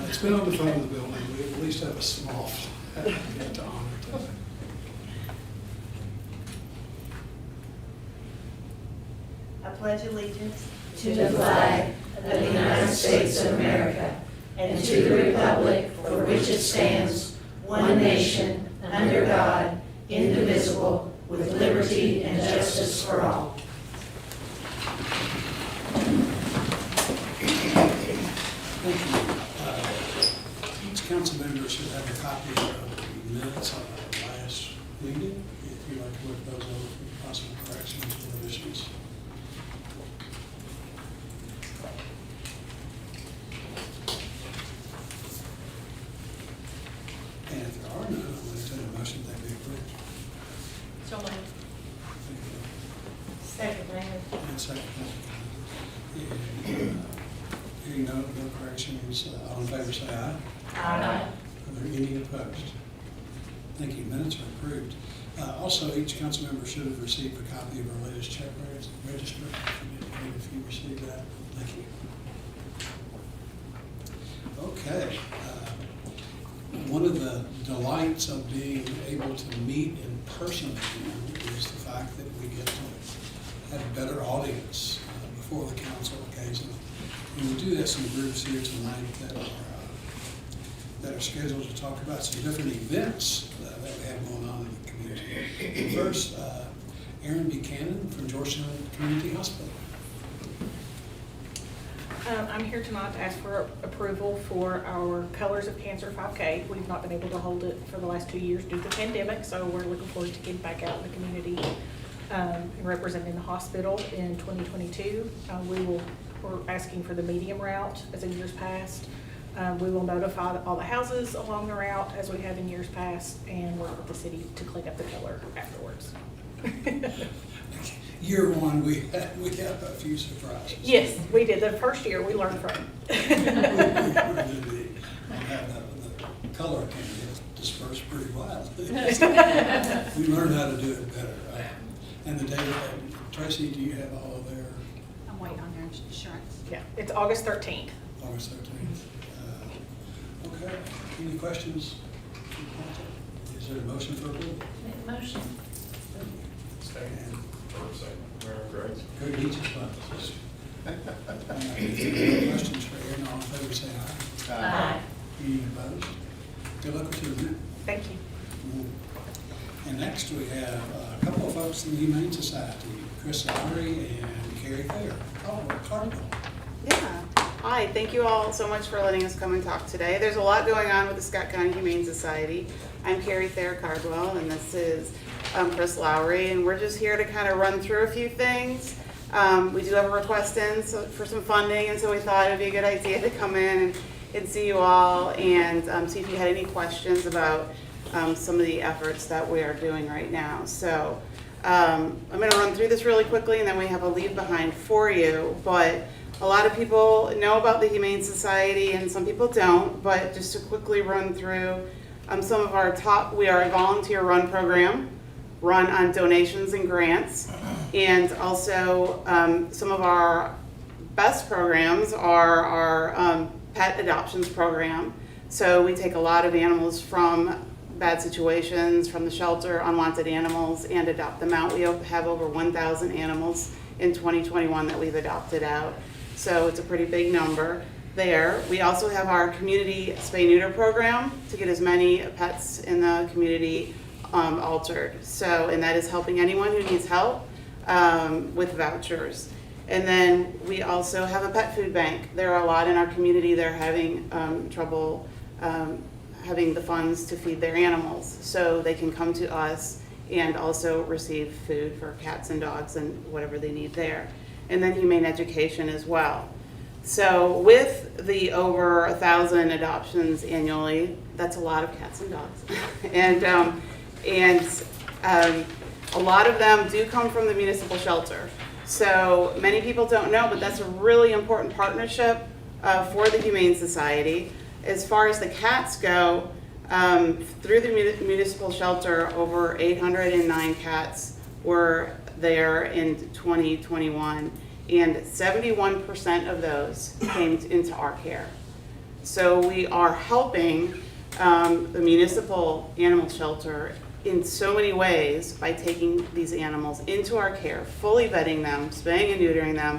It's been on the front of the building. We at least have a small flag to honor today. I pledge allegiance to the flag of the United States of America and to the republic for which it stands, one nation, under God, indivisible, with liberty and justice for all. Thank you. Each council member should have a copy of the minutes of our last meeting. If you'd like to look those over for possible corrections or revisions. And if there are none, I'm going to entertain a motion that be approved. So moved. Thank you. Second, Mayor. And second. And, hearing no corrections, all in favor say aye. Aye. Are there any opposed? Thank you. Minutes are approved. Also, each council member should have received a copy of our latest check register. If you received that, thank you. Okay. One of the delights of being able to meet in person again is the fact that we get to have a better audience before the council occasionally. And we do have some groups here tonight that are scheduled to talk about some different events that we have going on in the community. First, Erin Buchanan from Georgetown Community Hospital. I'm here tonight to ask for approval for our Colors of Cancer 5K. We've not been able to hold it for the last 2 years due to the pandemic, so we're looking forward to getting back out in the community and representing the hospital in 2022. We're asking for the medium route as in years past. We will notify all the houses along the route as we have in years past and work with the city to clean up the color afterwards. Year one, we have a few surprises. Yes, we did. The first year we learned from The color can get dispersed pretty wildly. We learned how to do it better. And the date, Tracy, do you have all of their? I'm waiting on their insurance. Yeah, it's August 13th. August 13th. Okay, any questions? Is there a motion for approval? Make a motion. And Great. good each of us. Questions for Aaron, all in favor say aye. Aye. Any opposed? Good luck with your event. Thank you. And next we have a couple of folks in the Humane Society, Chris Lowry and Carrie Thayer. Oh, Cardinal. Yeah. Hi, thank you all so much for letting us come and talk today. There's a lot going on with the Scott County Humane Society. I'm Carrie Thayer Cardwell, and this is Chris Lowry, and we're just here to kind of run through a few things. We do have a request in for some funding, and so we thought it would be a good idea to come in and see you all and see if you had any questions about some of the efforts that we are doing right now. So I'm going to run through this really quickly, and then we have a leave behind for you. But a lot of people know about the Humane Society, and some people don't. But just to quickly run through some of our we are a volunteer run program, run on donations and grants, and also some of our best programs are our pet adoptions program. So we take a lot of animals from bad situations, from the shelter, unwanted animals, and adopt them out. We have over 1,000 animals in 2021 that we've adopted out. So it's a pretty big number there. We also have our community spay neuter program to get as many pets in the community altered. So, and that is helping anyone who needs help with vouchers. And then we also have a pet food bank. There are a lot in our community that are having trouble having the funds to feed their animals. So they can come to us and also receive food for cats and dogs and whatever they need there. And then humane education as well. So with the over 1,000 adoptions annually, that's a lot of cats and dogs. and a lot of them do come from the municipal shelter. So many people don't know, but that's a really important partnership for the Humane Society. As far as the cats go, through the municipal shelter, over 809 cats were there in 2021, and 71% of those came into our care. So we are helping the municipal animal shelter in so many ways by taking these animals into our care, fully vetting them, spaying and neutering them,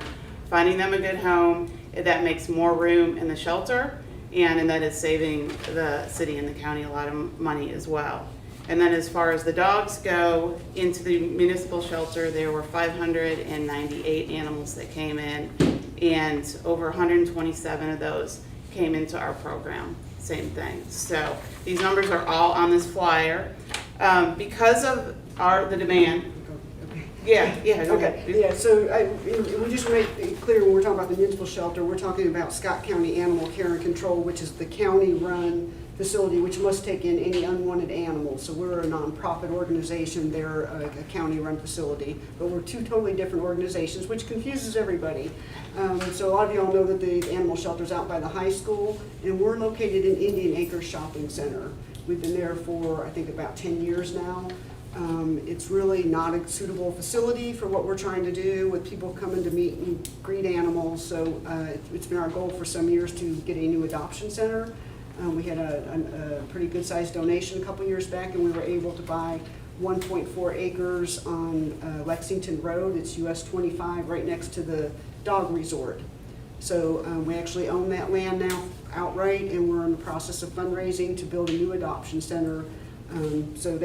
finding them a good home. That makes more room in the shelter, and that is saving the city and the county a lot of money as well. And then as far as the dogs go, into the municipal shelter, there were 598 animals that came in, and over 127 of those came into our program. Same thing. So these numbers are all on this flyer. Because of the demand. Yeah. Okay, yeah, so we just make it clear when we're talking about the municipal shelter, we're talking about Scott County Animal Care and Control, which is the county-run facility which must take in any unwanted animals. So we're a nonprofit organization, they're a county-run facility, but we're two totally different organizations, which confuses everybody. So a lot of y'all know that the animal shelter's out by the high school, and we're located in Indian Acres Shopping Center. We've been there for, I think, about 10 years now. It's really not a suitable facility for what we're trying to do with people coming to meet and greet animals. So it's been our goal for some years to get a new adoption center. We had a pretty good sized donation a couple years back, and we were able to buy 1.4 acres on Lexington Road. It's US 25, right next to the dog resort. So we actually own that land now outright, and we're in the process of fundraising to build a new adoption center. So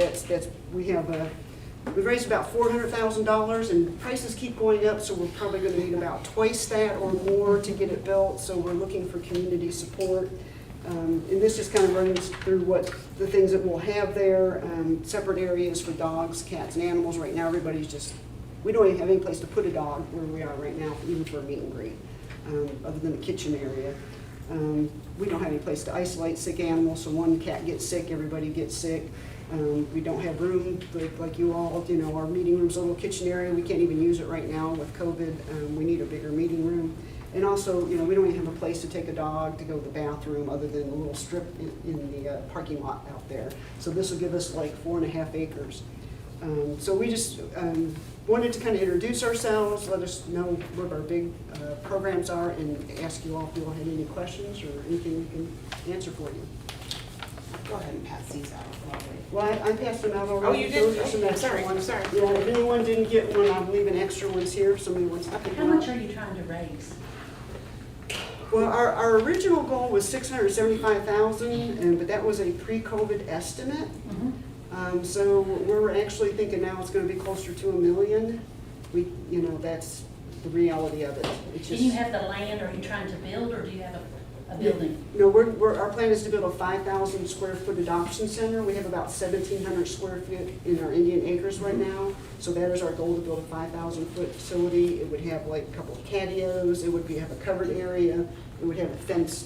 we've raised about $400,000, and prices keep going up, so we're probably going to need about twice that or more to get it built. So we're looking for community support. And this just kind of runs through what the things that we'll have there. Separate areas for dogs, cats, and animals. Right now, we don't even have any place to put a dog where we are right now, even for a meet and greet, other than the kitchen area. We don't have any place to isolate sick animals, so one cat gets sick, everybody gets sick. We don't have room, like you all, our meeting room's a little kitchen area. We can't even use it right now with COVID. We need a bigger meeting room. And also, we don't even have a place to take a dog to go to the bathroom other than a little strip in the parking lot out there. So this will give us like 4.5 acres. So we just wanted to kind of introduce ourselves, let us know what our big programs are, and ask you all if you all had any questions or anything we can answer for you. Go ahead and pass these out. Well, I passed them out already. Oh, you did? Those are some extra Sorry, ones. sorry. Yeah, if anyone didn't get one, I'm leaving extra ones here if somebody wants to pick How one much up. are you trying to raise? Well, our original goal was $675,000, but that was a pre-COVID estimate. So we're actually thinking now it's going to be closer to $1 million. That's the reality of it. It's Do you have the land, or are you trying to build, or do you have a building? No, our plan is to build a 5,000 square foot adoption center. We have about 1,700 square feet in our Indian Acres right now. So that is our goal, to build a 5,000 foot facility. It would have like a couple of patios. It would have a covered area. It would have a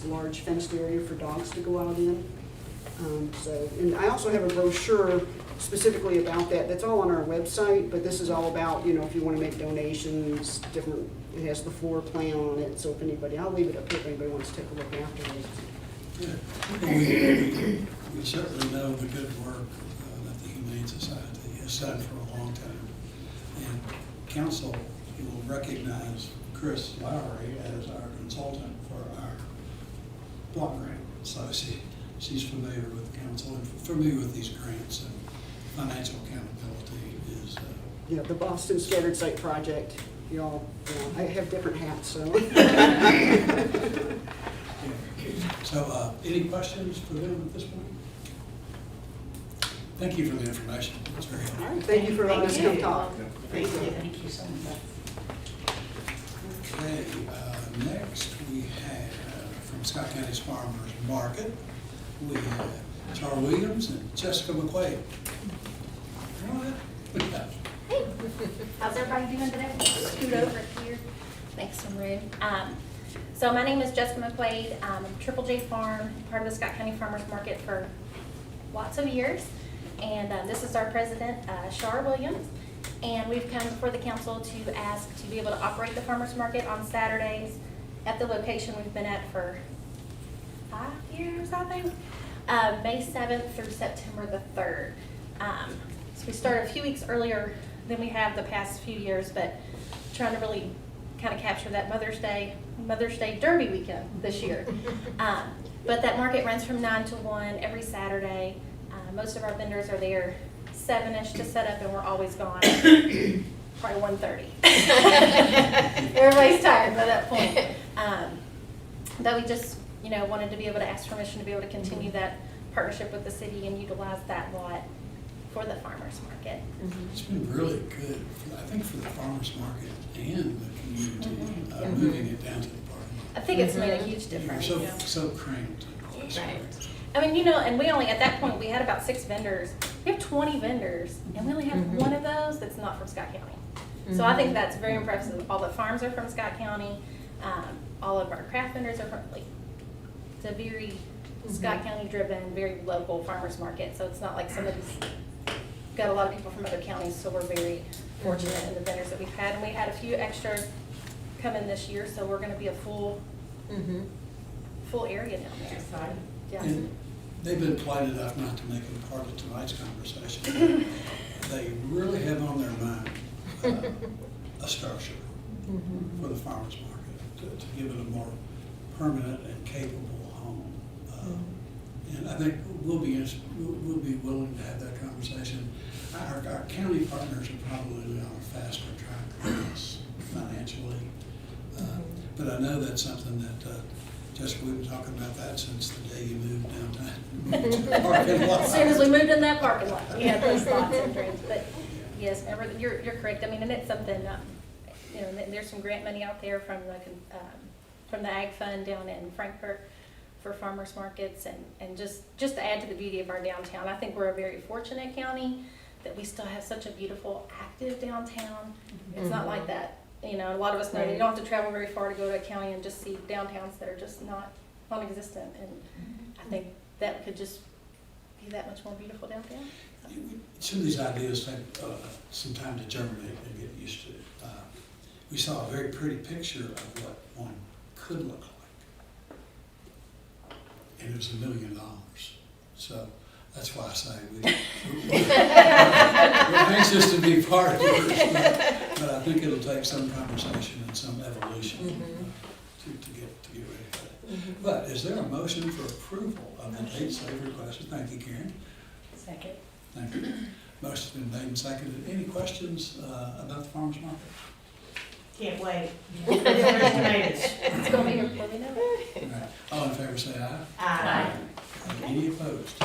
large fenced area for dogs to go out in. And I also have a brochure specifically about that. That's all on our website, but this is all about, if you want to make donations, it has the floor plan on it. So I'll leave it up here if anybody wants to take a look afterwards. Good. We certainly know the good work that the Humane Society has done for a long time. And council will recognize Chris Lowry as our consultant for our block grant. So she's familiar with the council and familiar with these grants, and financial accountability is. Yeah, the Boston Scattered Site Project, I have different hats, so. So, any questions for them at this point? Thank you for the information. It's very helpful. All right, thank you for letting us come talk. Thank you. Thank you so much. Okay, next we have from Scott County's Farmers Market, we have Charles Williams and Jessica McQuaid. Hey, how's everybody doing today? Scoot over here. Thanks, I'm rude. So my name is Jessica McQuaid. I'm a Triple J Farm, part of the Scott County Farmers Market for lots of years. And this is our president, Char Williams. And we've come before the council to ask to be able to operate the farmers market on Saturdays at the location we've been at for 5 years, I think. May 7th through September the 3rd. So we started a few weeks earlier than we have the past few years, but trying to really kind of capture that Mother's Day Derby weekend this year. But that market runs from 9 to 1 every Saturday. Most of our vendors are there 7-ish to set up, and we're always gone probably 1:30. Everybody's tired by that point. But we just, wanted to be able to ask permission to be able to continue that partnership with the city and utilize that lot for the farmers market. It's been really good, I think, for the farmers market and the community, moving it down to the parking lot. I think it's made a huge You're difference. so cramped. Right. I mean, and we only, at that point, we had about 6 vendors. We have 20 vendors, and we only have one of those that's not from Scott County. So I think that's very impressive. All the farms are from Scott County. All of our craft vendors are from, it's a very Scott County driven, very local farmers market. So it's not like somebody's got a lot of people from other counties, so we're very fortunate in the vendors that we've had. And we had a few extra come in this year, so we're gonna be a full area down there. Yeah. And they've been polite enough not to make it part of tonight's conversation. They really have on their mind a structure for the farmers market, to give it a more permanent and capable home. And I think we'll be willing to have that conversation. Our county partners are probably on a faster track than us financially. But I know that's something that, Jessica, we've been talking about that since the day you moved downtown. Parking lot. As soon as we moved in that parking lot, we had those thoughts and dreams. But yes, you're correct. I mean, and it's something, there's some grant money out there from the Ag Fund down in Frankfurt for farmers markets, and just to add to the beauty of our downtown. I think we're a very fortunate county that we still have such a beautiful, active downtown. It's not like that. A lot of us know you don't have to travel very far to go to a county and just see downtowns that are just non-existent. And I think that could just be that much more beautiful downtown. Some of these ideas take some time to germinate and get used to. We saw a very pretty picture of what one could look like, and it was $1 million. So that's why I say we're anxious to be part of it, but I think it'll take some conversation and some evolution to get ready for that. But is there a motion for approval of the dates they've requested? Thank you, Karen. Second. Thank you. Motion's been made and seconded. Any questions about the farmer's market? Can't wait. Tomatoes. It's going to be here before we know it. All right. All in favor say aye. Aye. Any opposed?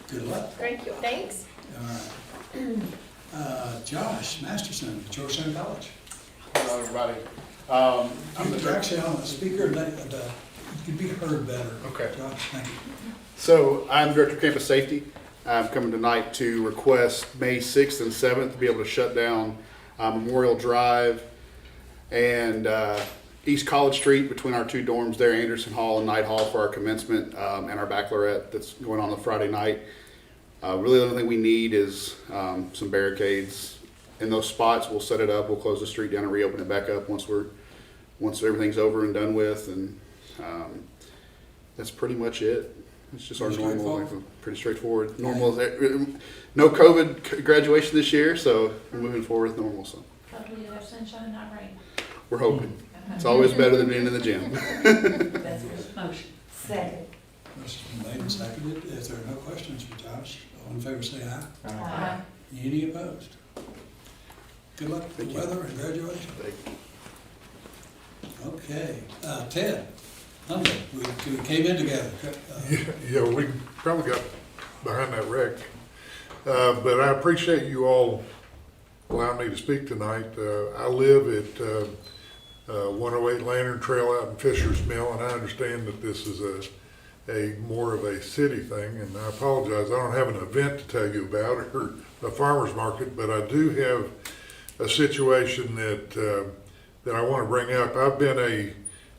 Good luck. Thank you. Thanks. All right. Josh Masterson, Georgetown College. Hello, everybody. You're actually on the speaker, you could be heard better. Okay. Josh, thank you. So I'm Director of Campus Safety. I'm coming tonight to request May 6th and 7th to be able to shut down Memorial Drive and East College Street between our 2 dorms there, Anderson Hall and Knight Hall, for our commencement and our baccalaureate that's going on Friday night. Really the only thing we need is some barricades in those spots. We'll set it up, we'll close the street down and reopen it back up once everything's over and done with, and that's pretty much it. It's just our normal, pretty straightforward. Normal, no COVID graduation this year, so we're moving forward with normal. So Hopefully you have sunshine, not rain. we're hoping. It's always better than being in the gym. That's the motion. Second. Motion's been made and seconded. If there are no questions for Josh, all in favor say aye. Aye. Any opposed? Good luck with the weather and graduation. Okay, Ted, Hunter, we came in together. Yeah, we probably got behind that wreck. But I appreciate you all allowing me to speak tonight. I live at 108 Lantern Trail out in Fisher's Mill, and I understand that this is a more of a city thing, and I apologize, I don't have an event to tell you about or a farmer's market, but I do have a situation that I want to bring up. I've been a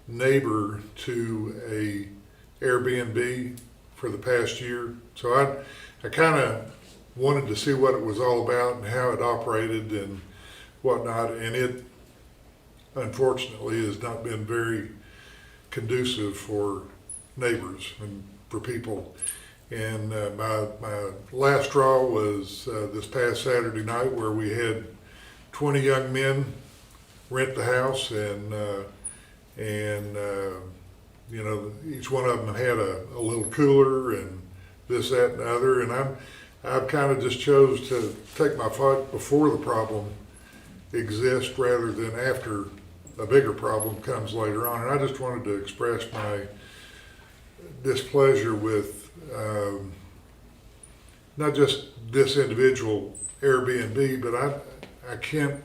neighbor to a Airbnb for the past year, so I kind of wanted to see what it was all about and how it operated and whatnot, and it unfortunately has not been very conducive for neighbors and for people. And my last straw was this past Saturday night, where we had 20 young men rent the house, and you know, each one of them had a little cooler and this, that, and the other. And I've kind of just chose to take my fight before the problem exists rather than after a bigger problem comes later on. And I just wanted to express my displeasure with not just this individual Airbnb, but I can't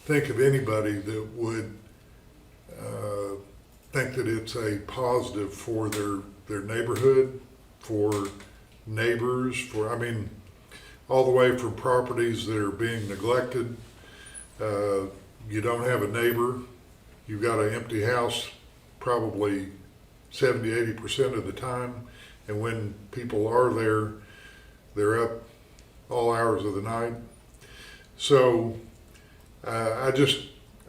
think of anybody that would think that it's a positive for their neighborhood, for neighbors, I mean, all the way from properties that are being neglected. You don't have a neighbor, you've got an empty house probably 70–80% of the time, and when people are there, they're up all hours of the night. So I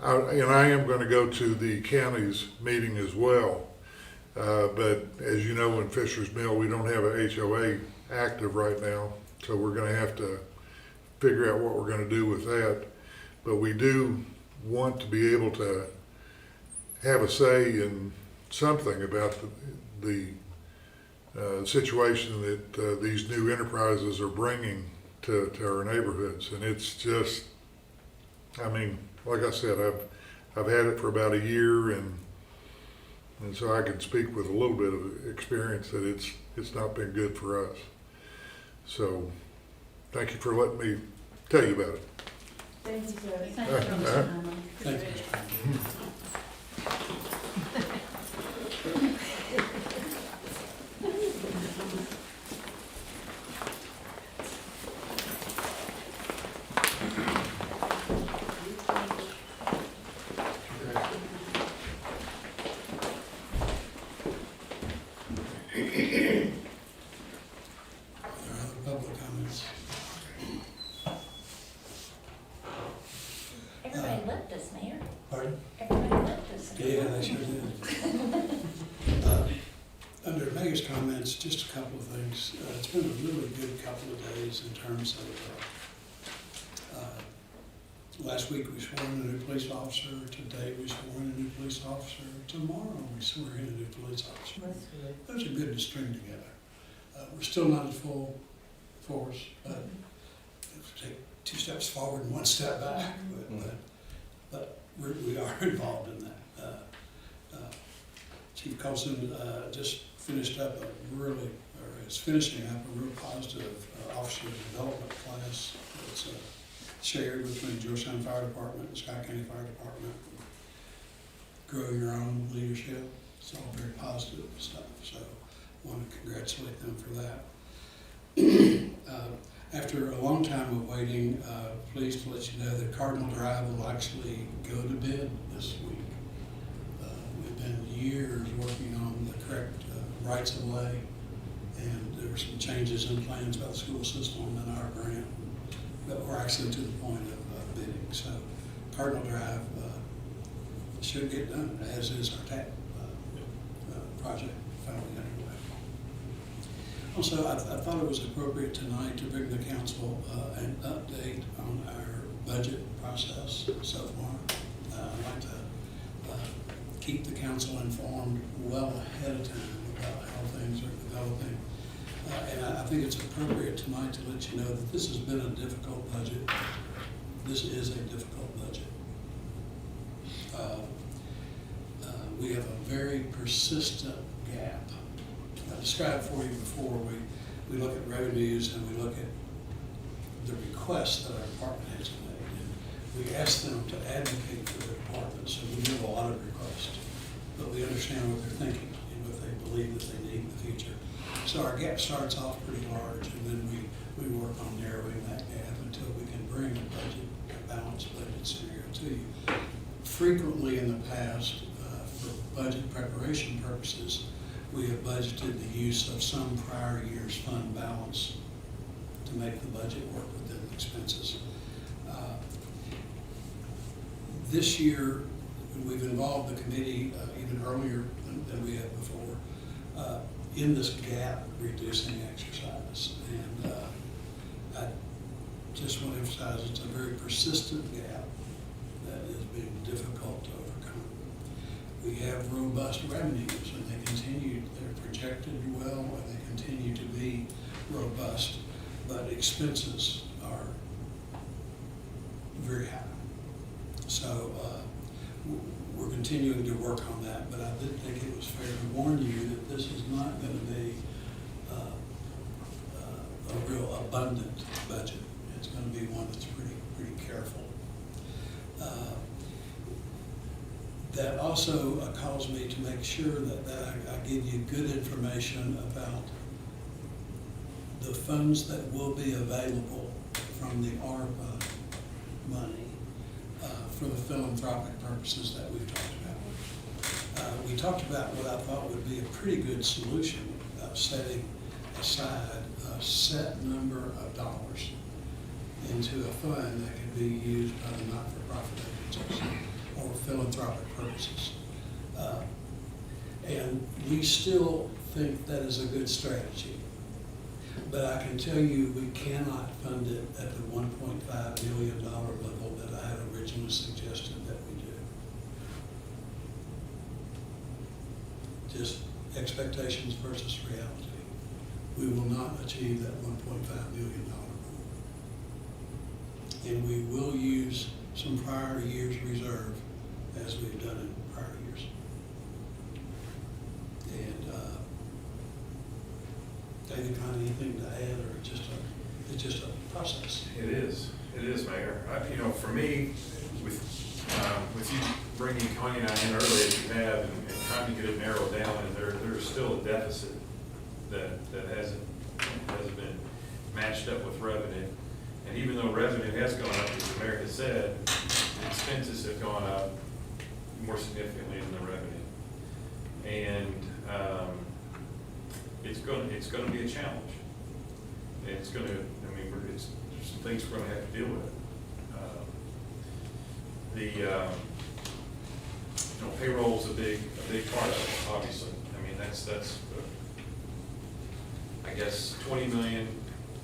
am going to go to the county's meeting as well. But as you know, in Fisher's Mill, we don't have a HOA active right now, so we're going to have to figure out what we're going to do with that. But we do want to be able to have a say in something about the situation that these new enterprises are bringing to our neighborhoods. And it's just, I mean, like I said, I've had it for about a year, and so I can speak with a little bit of experience that it's not been good for us. So thank you for letting me tell you about it. Thank you, Judge. Thank you, Mr. Hammond. Thank you. Are there other public comments? Everybody left us, Mayor. Pardon? Everybody left us. Yeah, they sure did. Under Mayor's comments, just a couple of things. It's been a really good couple of days in terms of, last week we swore in a new police officer, today we swore in a new police officer, tomorrow we swear in a new police officer. That's good. Those are good to string together. We're still not at full force, but we take 2 steps forward and 1 step back, but we are involved in that. Chief Colson just finished up is finishing up a real positive officer development class that's shared between Georgetown Fire Department and Scott County Fire Department. Grow your own leadership. It's all very positive stuff, so I want to congratulate them for that. After a long time of waiting, pleased to let you know that Cardinal Drive will actually go to bid this week. We've been years working on the correct rights of way, and there were some changes in plans by the school system and our grant, but we're actually to the point of bidding. So Cardinal Drive should get done, as is our TAP project finally underway. Also, I thought it was appropriate tonight to bring the council an update on our budget process so far. I'd like to keep the council informed well ahead of time about how things are developing. And I think it's appropriate tonight to let you know that this has been a difficult budget. This is a difficult budget. We have a very persistent gap. I described for you before, we look at revenues and we look at the requests that our department has made. And we ask them to advocate for their department, so we get a lot of requests. But we understand what they're thinking and what they believe that they need in the future. So our gap starts off pretty large, and then we work on narrowing that gap until we can bring a balanced budget scenario to you. Frequently in the past, for budget preparation purposes, we have budgeted the use of some prior year's fund balance to make the budget work within the expenses. This year, we've involved the committee even earlier than we had before in this gap reducing exercise. And I just want to emphasize it's a very persistent gap that is being We have robust revenues, and they continue, they're projected well, and they continue to be robust, but expenses are very high. So we're continuing to work on that, but I did think it was fair to warn you that this is not going to be a real abundant budget. It's going to be one that's pretty careful. That also calls me to make sure that I give you good information about the funds that will be available from the ARPA money for the philanthropic purposes that we've talked about. We talked about what I thought would be a pretty good solution of setting aside a set number of dollars into a fund that can be used by the not-for-profit agencies or philanthropic purposes. And we still think that is a good strategy. But I can tell you we cannot fund it at the $1.5 million level that I had originally suggested that we do. Just expectations versus reality. We will not achieve that $1.5 million goal. And we will use some prior year's reserve as we've done in prior years. And anything to add, or it's just a process? It is, Mayor. For me, with you bringing Connie and I in early as you have, and trying to get it narrowed down, and there's still a deficit that hasn't been matched up with revenue. And even though revenue has gone up, as the Mayor has said, the expenses have gone up more significantly than the revenue. And it's going to be a challenge. It's going to, there's some things we're going to have to deal with. Payroll's a big part of it, obviously. That's I guess $20 million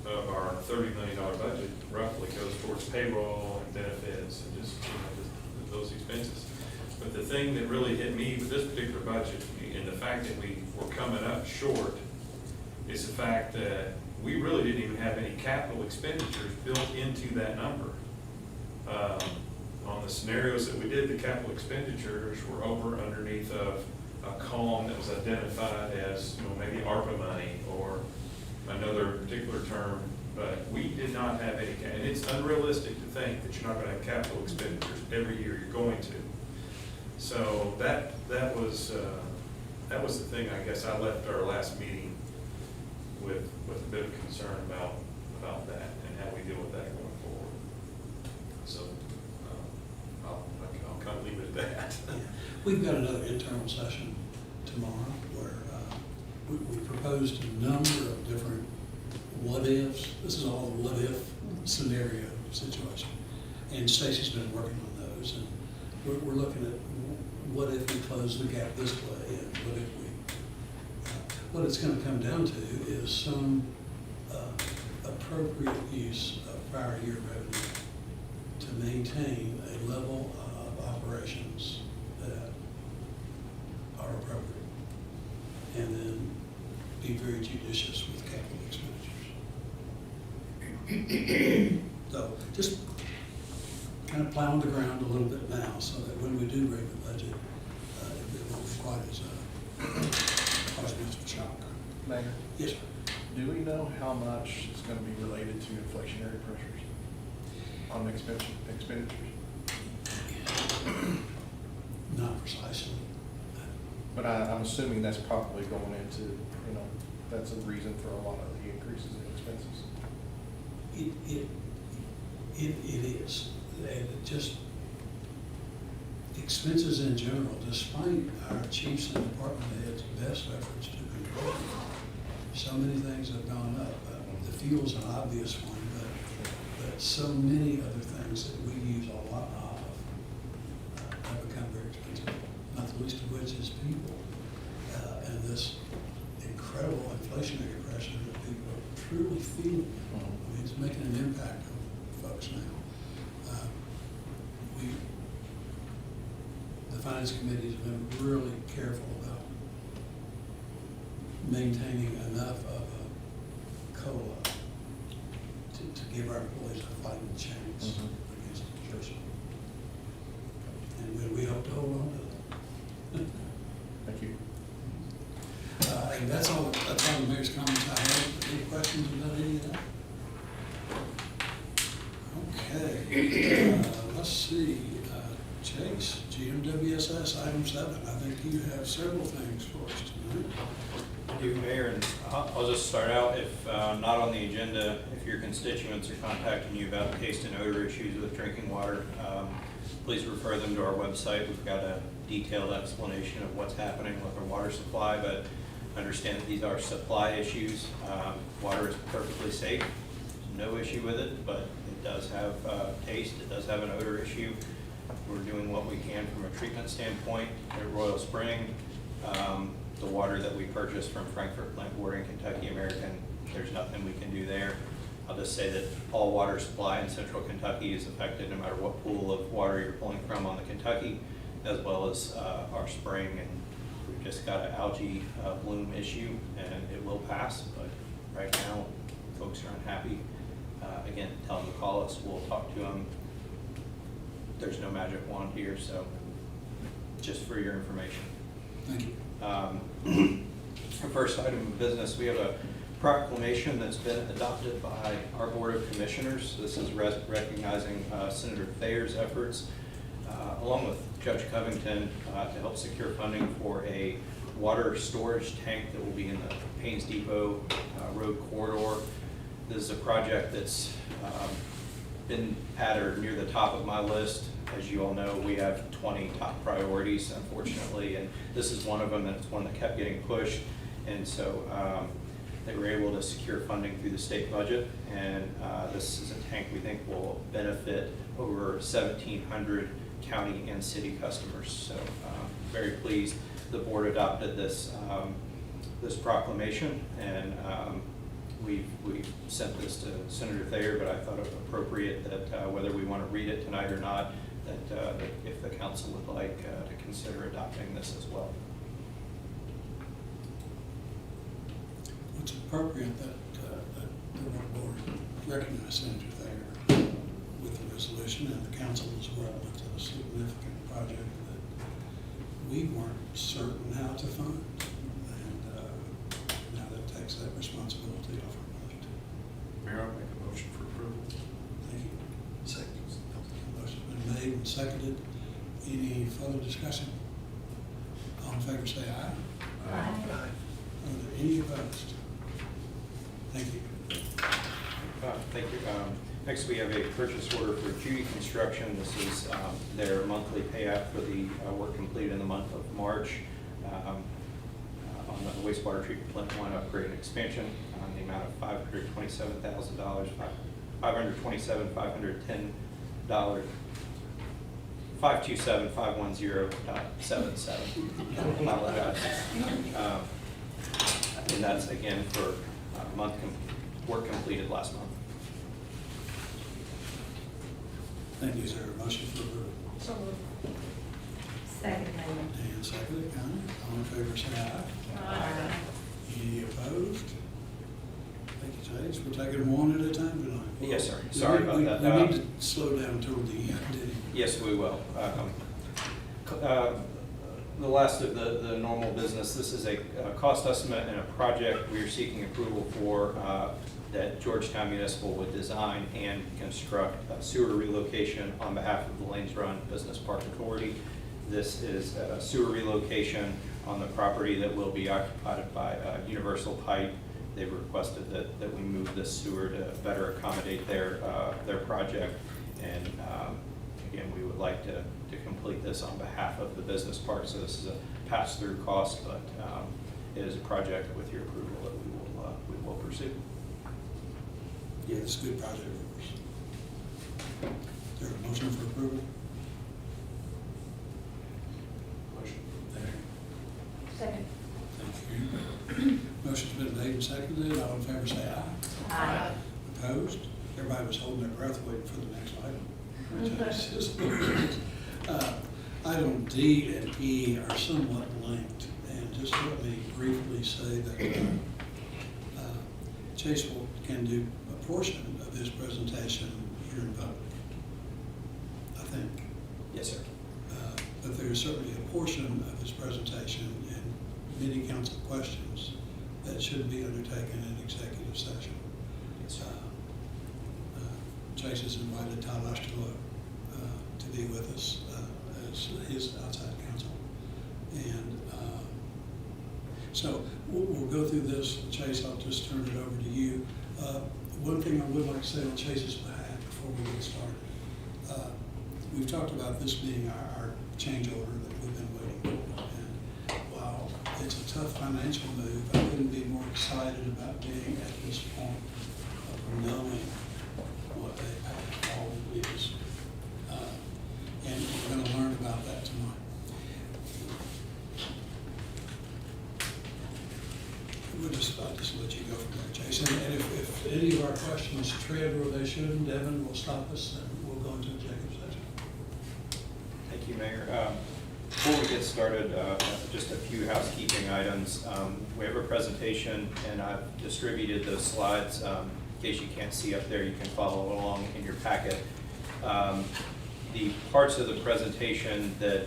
of our $30 million budget roughly goes towards payroll and benefits and just those expenses. But the thing that really hit me with this particular budget, and the fact that we were coming up short, is the fact that we really didn't even have any capital expenditures built into that number. On the scenarios that we did, the capital expenditures were over underneath of a column that was identified as, maybe ARPA money or another particular term, but we did not have any, and it's unrealistic to think that you're not going to have capital expenditures every year. You're going to. So that was the thing. I guess I left our last meeting with a bit of concern about that and how we deal with that going forward. So I'll kind of leave it at that. Yeah. We've got another internal session tomorrow where we proposed a number of different what-ifs. This is all a what-if scenario situation. And Stacy's been working on those. And we're looking at what if we close the gap this way, and what if we, what it's going to come down to is some appropriate use of prior year revenue to maintain a level of operations that are appropriate, and then be very judicious with capital expenditures. So just kind of plowing the ground a little bit now, so that when we do bring the budget, it won't be quite as much of a shock. Mayor? Yes, sir. Do we know how much is going to be related to inflationary pressures on expenditures? Not precisely. But I'm assuming that's probably going into, that's a reason for a lot of the increases in expenses. It is. And it just, expenses in general, despite our chiefs and department heads' best efforts to control them, so many things have gone up. The fuel's an obvious one, but so many other things that we use a lot of have become very expensive, not the least of which is people. And this incredible inflationary pressure that people are truly feeling. It's making an impact on folks now. The Finance Committee has been really careful about maintaining enough of a COLA to give our employees a fighting chance against attrition. And we hope to hold on to that. Thank you. And that's all the mayor's comments I have. Any questions about any of that? Okay, let's see, Chase, GMWSS item 7. I think you have several things for us tonight. I do, Mayor, and I'll just start out, if not on the agenda, if your constituents are contacting you about taste and odor issues with drinking water, please refer them to our website. We've got a detailed explanation of what's happening with our water supply, but understand that these are supply issues. Water is perfectly safe, no issue with it, but it does have taste, it does have an odor issue. We're doing what we can from a treatment standpoint at Royal Spring. The water that we purchased from Frankfurt Plant Board and Kentucky American, there's nothing we can do there. I'll just say that all water supply in central Kentucky is affected no matter what pool of water you're pulling from on the Kentucky, as well as our spring. And we've just got an algae bloom issue, and it will pass, but right now folks are unhappy. Again, tell them to call us, we'll talk to them. There's no magic wand here, so just for your information. Thank you. Our first item of business, we have a proclamation that's been adopted by our Board of Commissioners. This is recognizing Senator Thayer's efforts, along with Judge Covington, to help secure funding for a water storage tank that will be in the Paynes Depot Road corridor. This is a project that's been at or near the top of my list. As you all know, we have 20 top priorities, unfortunately, and this is one of them, and it's one that kept getting pushed. And so they were able to secure funding through the state budget, and this is a tank we think will benefit over 1,700 county and city customers. So very pleased the board adopted this this proclamation, and we sent this to Senator Thayer, but I thought it appropriate that whether we want to read it tonight or not, that if the council would like to consider adopting this as well. It's appropriate that the board recognize Senator Thayer with the resolution, and the council as well. It's a significant project that we weren't certain how to fund, and now that takes that responsibility off our plate. Mayor, I'll make a motion for approval. Thank you. Second. Motion's been made and seconded. Any further discussion? All in favor say aye. Aye. Are there any opposed? Thank you. Thank you. Next, we have a purchase order for Judy Construction. This is their monthly payout for the work completed in the month of March on the wastewater treatment plant line upgrade and expansion on the amount of $527,000, $527,510, $527,510.77. I apologize. And that's again for work completed last month. Thank you. Is there a motion for approval? So moved. Second, Mayor. Dan seconded. Connie, all in favor say aye. Aye. Any opposed? Thank you, Chase. We're taking one at a time tonight. Yes, sir. Sorry about that. We need to slow down toward the end, didn't we? Yes, we will. The last of the normal business, this is a cost estimate and a project we are seeking approval for that Georgetown Municipal would design and construct a sewer relocation on behalf of the Lanes Run Business Park Authority. This is a sewer relocation on the property that will be occupied by Universal Pipe. They've requested that we move this sewer to better accommodate their project. And again, we would like to complete this on behalf of the business park. So this is a pass-through cost, but it is a project with your approval that we will pursue. Yeah, it's a good project for us. Is there a motion for approval? Motion. There. Second. Thank you. Motion's been made and seconded. All in favor say aye. Aye. Opposed? Everybody was holding their breath waiting for the next item. Item item D and E are somewhat linked, and just let me briefly say that Chase can do a portion of his presentation here in public, I think. Yes, sir. But there is certainly a portion of his presentation in many council questions that should be undertaken in executive session. Yes, sir. Chase has invited Todd Osterloh to be with us as his outside counsel. And so we'll go through this. Chase, I'll just turn it over to you. One thing I would like to say on Chase's behalf before we get started. We've talked about this being our change order that we've been waiting for. And while it's a tough financial move, I couldn't be more excited about being at this point of knowing what they pay all is. And we're going to learn about that tonight. I'll just let you go from there, Jason. And if any of our questions tread where they shouldn't, Devin will stop us and we'll go into executive session. Thank you, Mayor. Before we get started, just a few housekeeping items. We have a presentation, and I've distributed those slides. In case you can't see up there, you can follow along in your packet. The parts of the presentation that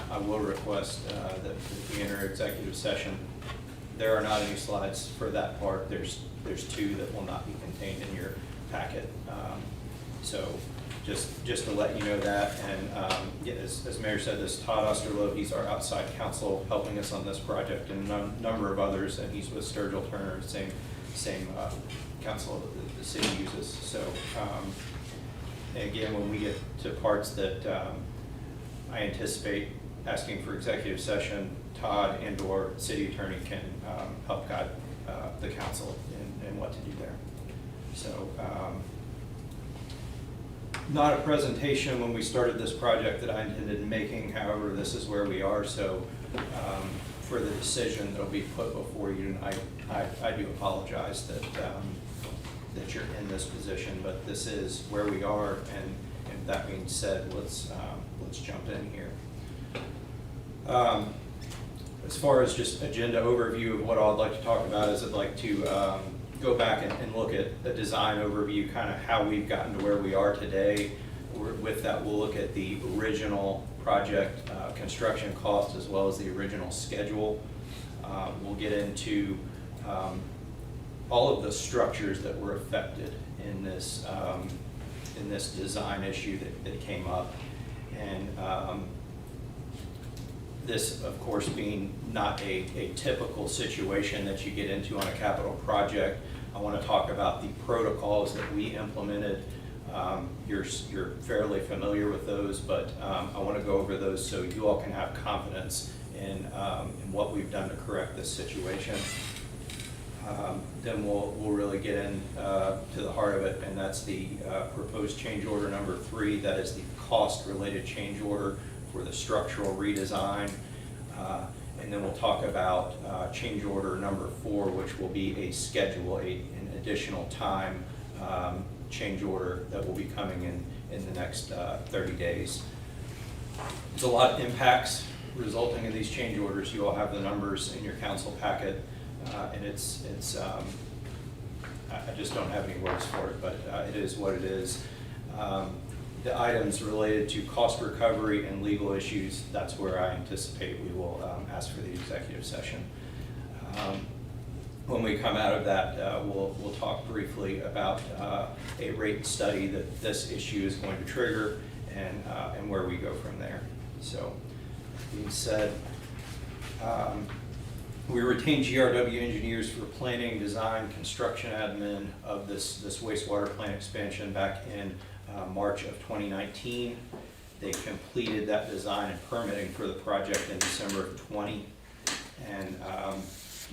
I will request that we enter executive session, there are not any slides for that part. There's two that will not be contained in your packet. So just to let you know that, and yeah, as Mayor said, this Todd Osterloh, he's our outside counsel helping us on this project, and a number of others, and he's with Sturgill Turner, same counsel that the city uses. So again, when we get to parts that I anticipate asking for executive session, Todd and or city attorney can help guide the council in what to do there. So not a presentation when we started this project that I intended making. However, this is where we are. So for the decision that will be put before you tonight, I do apologize that that you're in this position, but this is where we are. And that being said, let's jump in here. As far as just agenda overview of what I'd like to talk about is I'd like to go back and look at a design overview, kind of how we've gotten to where we are today. With that, we'll look at the original project construction cost as well as the original schedule. We'll get into all of the structures that were affected in this design issue that came up. And this, of course, being not a typical situation that you get into on a capital project, I want to talk about the protocols that we implemented. You're fairly familiar with those, but I want to go over those so you all can have confidence in what we've done to correct this situation. Then we'll really get in to the heart of it, and that's the proposed change order number 3. That is the cost-related change order for the structural redesign. And then we'll talk about change order number 4, which will be a schedule, an additional time change order that will be coming in the next 30 days. There's a lot of impacts resulting in these change orders. You all have the numbers in your council packet, and it's I just don't have any words for it, but it is what it is. The items related to cost recovery and legal issues, that's where I anticipate we will ask for the executive session. When we come out of that, we'll talk briefly about a rate study that this issue is going to trigger and where we go from there. So, that being said, we retained GRW engineers for planning, design, construction admin of this wastewater plant expansion back in March of 2019. They completed that design and permitting for the project in December of 20. And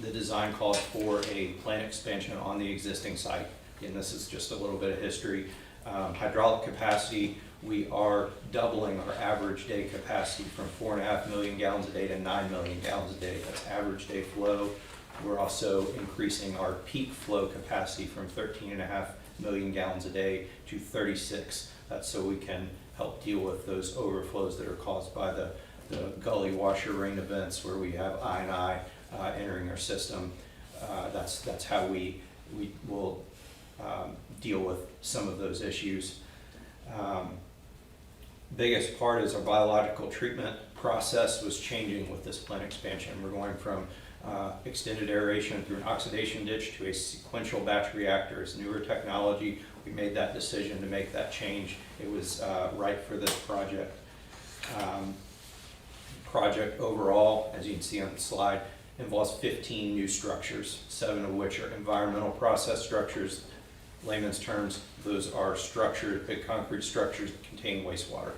the design called for a plant expansion on the existing site. And this is just a little bit of history. Hydraulic capacity, we are doubling our average day capacity from 4.5 million gallons a day to 9 million gallons a day. That's average day flow. We're also increasing our peak flow capacity from 13.5 million gallons a day to 36. That's so we can help deal with those overflows that are caused by the gully washer rain events where we have I&I entering our system. That's how we will deal with some of those issues. Biggest part is our biological treatment process was changing with this plant expansion. We're going from extended aeration through an oxidation ditch to a sequential batch reactor. It's newer technology. We made that decision to make that change. It was right for this project. Project overall, as you can see on the slide, involves 15 new structures, 7 of which are environmental process structures. Layman's terms, those are structured, big concrete structures that contain wastewater.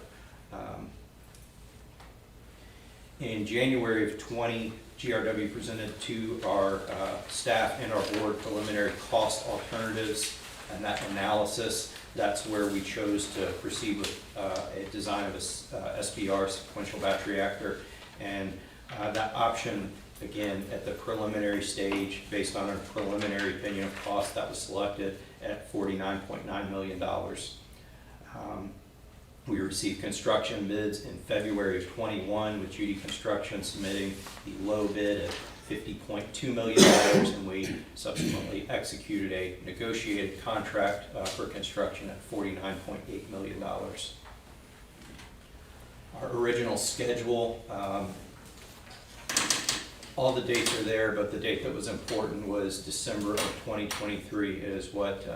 In January of 20, GRW presented to our staff and our board preliminary cost alternatives, and that analysis, that's where we chose to proceed with a design of a SBR, sequential batch reactor, and that option, again, at the preliminary stage, based on our preliminary opinion of cost, that was selected at $49.9 million. We received construction bids in February of 21, with Judy Construction submitting the low bid at $50.2 million, and we subsequently executed a negotiated contract for construction at $49.8 million. Our original schedule, all the dates are there, but the date that was important was December of 2023 is what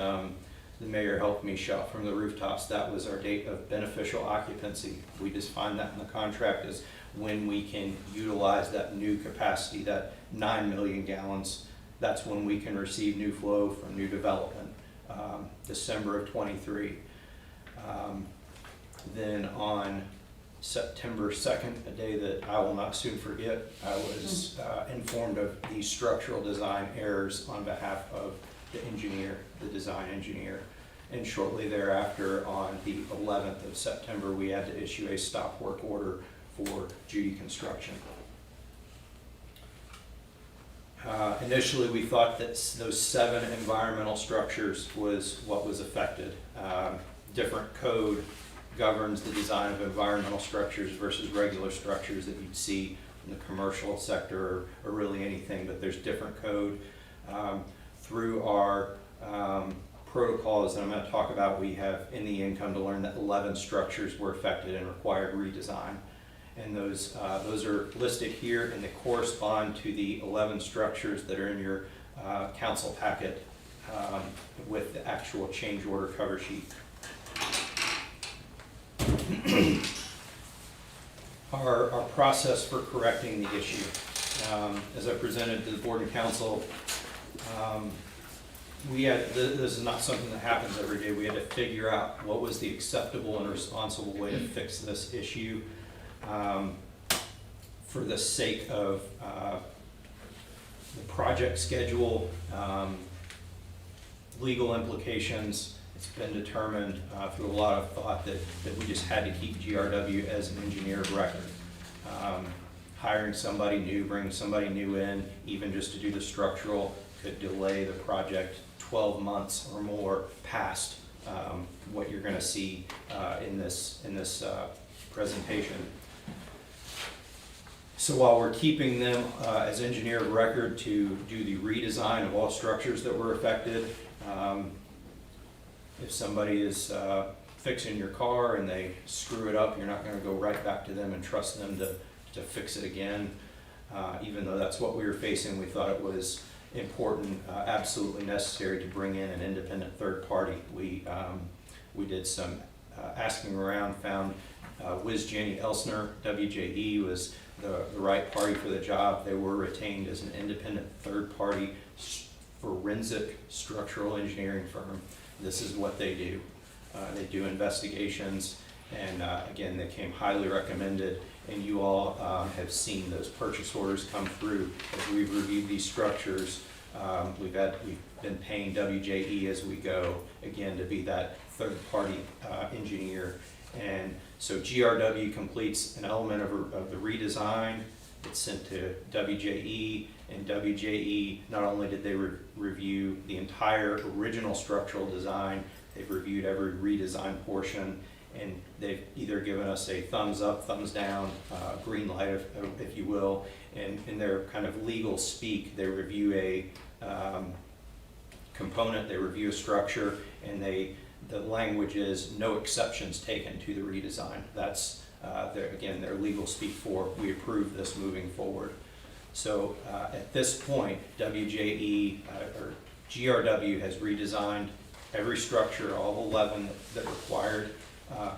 the mayor helped me shout from the rooftops. That was our date of beneficial occupancy. We just find that in the contract as when we can utilize that new capacity, that 9 million gallons. That's when we can receive new flow from new development, December of 23. Then on September 2nd, a day that I will not soon forget, I was informed of these structural design errors on behalf of the engineer, the design engineer. And shortly thereafter, on the 11th of September, we had to issue a stop work order for Judy Construction. Initially, we thought that those 7 environmental structures was what was affected. Different code governs the design of environmental structures versus regular structures that you'd see in the commercial sector or really anything, but there's different code. Through our protocols that I'm going to talk about, we have in the income to learn that 11 structures were affected and required redesign. And those are listed here, and they correspond to the 11 structures that are in your council packet with the actual change order cover sheet. Our process for correcting the issue. As I presented to the board and council, this is not something that happens every day. We had to figure out what was the acceptable and responsible way to fix this issue for the sake of the project schedule, legal implications. It's been determined through a lot of thought that we just had to keep GRW as an engineer of record. Hiring somebody new, bringing somebody new in, even just to do the structural, could delay the project 12 months or more past what you're going to see in this presentation. So while we're keeping them as engineer of record to do the redesign of all structures that were affected, if somebody is fixing your car and they screw it up, you're not going to go right back to them and trust them to fix it again. Even though that's what we were facing, we thought it was important, absolutely necessary to bring in an independent third party. We did some asking around, found Jenny Elsner, WJE, was the right party for the job. They were retained as an independent third party forensic structural engineering firm. This is what they do. They do investigations, and again, they came highly recommended, and you all have seen those purchase orders come through as we've reviewed these structures. We've been paying WJE as we go, again, to be that third party engineer. And so GRW completes an element of the redesign. It's sent to WJE, and WJE, not only did they review the entire original structural design, they've reviewed every redesign portion, and they've either given us a thumbs up, thumbs down, green light, if you will, and in their kind of legal speak, they review a component, they review a structure, and the language is no exceptions taken to the redesign. That's, again, their legal speak for, we approve this moving forward. So at this point, WJE, or GRW has redesigned every structure, all 11 that required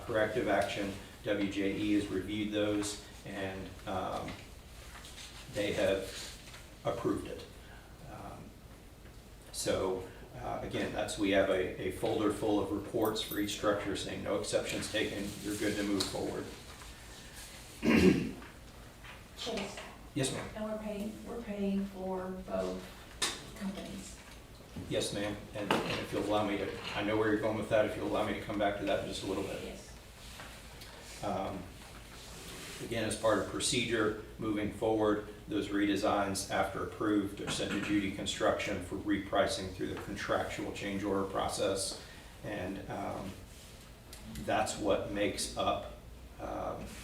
corrective action. WJE has reviewed those, and they have approved it. So again, we have a folder full of reports for each structure saying no exceptions taken, you're good to move forward. Chase, Yes, ma'am. and we're paying for both companies. Yes, ma'am. And if you'll allow me to, I know where you're going with that, if you'll allow me to come back to that in just a little bit. Yes. Again, as part of procedure, moving forward, those redesigns, after approved, are sent to Judy Construction for repricing through the contractual change order process. And that's what makes up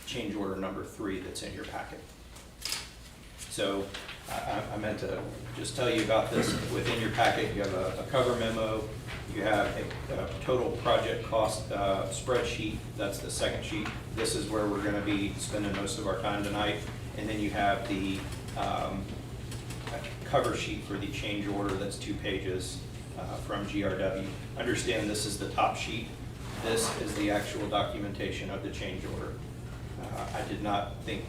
change order number 3 that's in your packet. So I meant to just tell you about this. Within your packet, you have a cover memo, you have a total project cost spreadsheet. That's the second sheet. This is where we're going to be spending most of our time tonight. And then you have the cover sheet for the change order. That's 2 pages from GRW. Understand this is the top sheet. This is the actual documentation of the change order. I did not think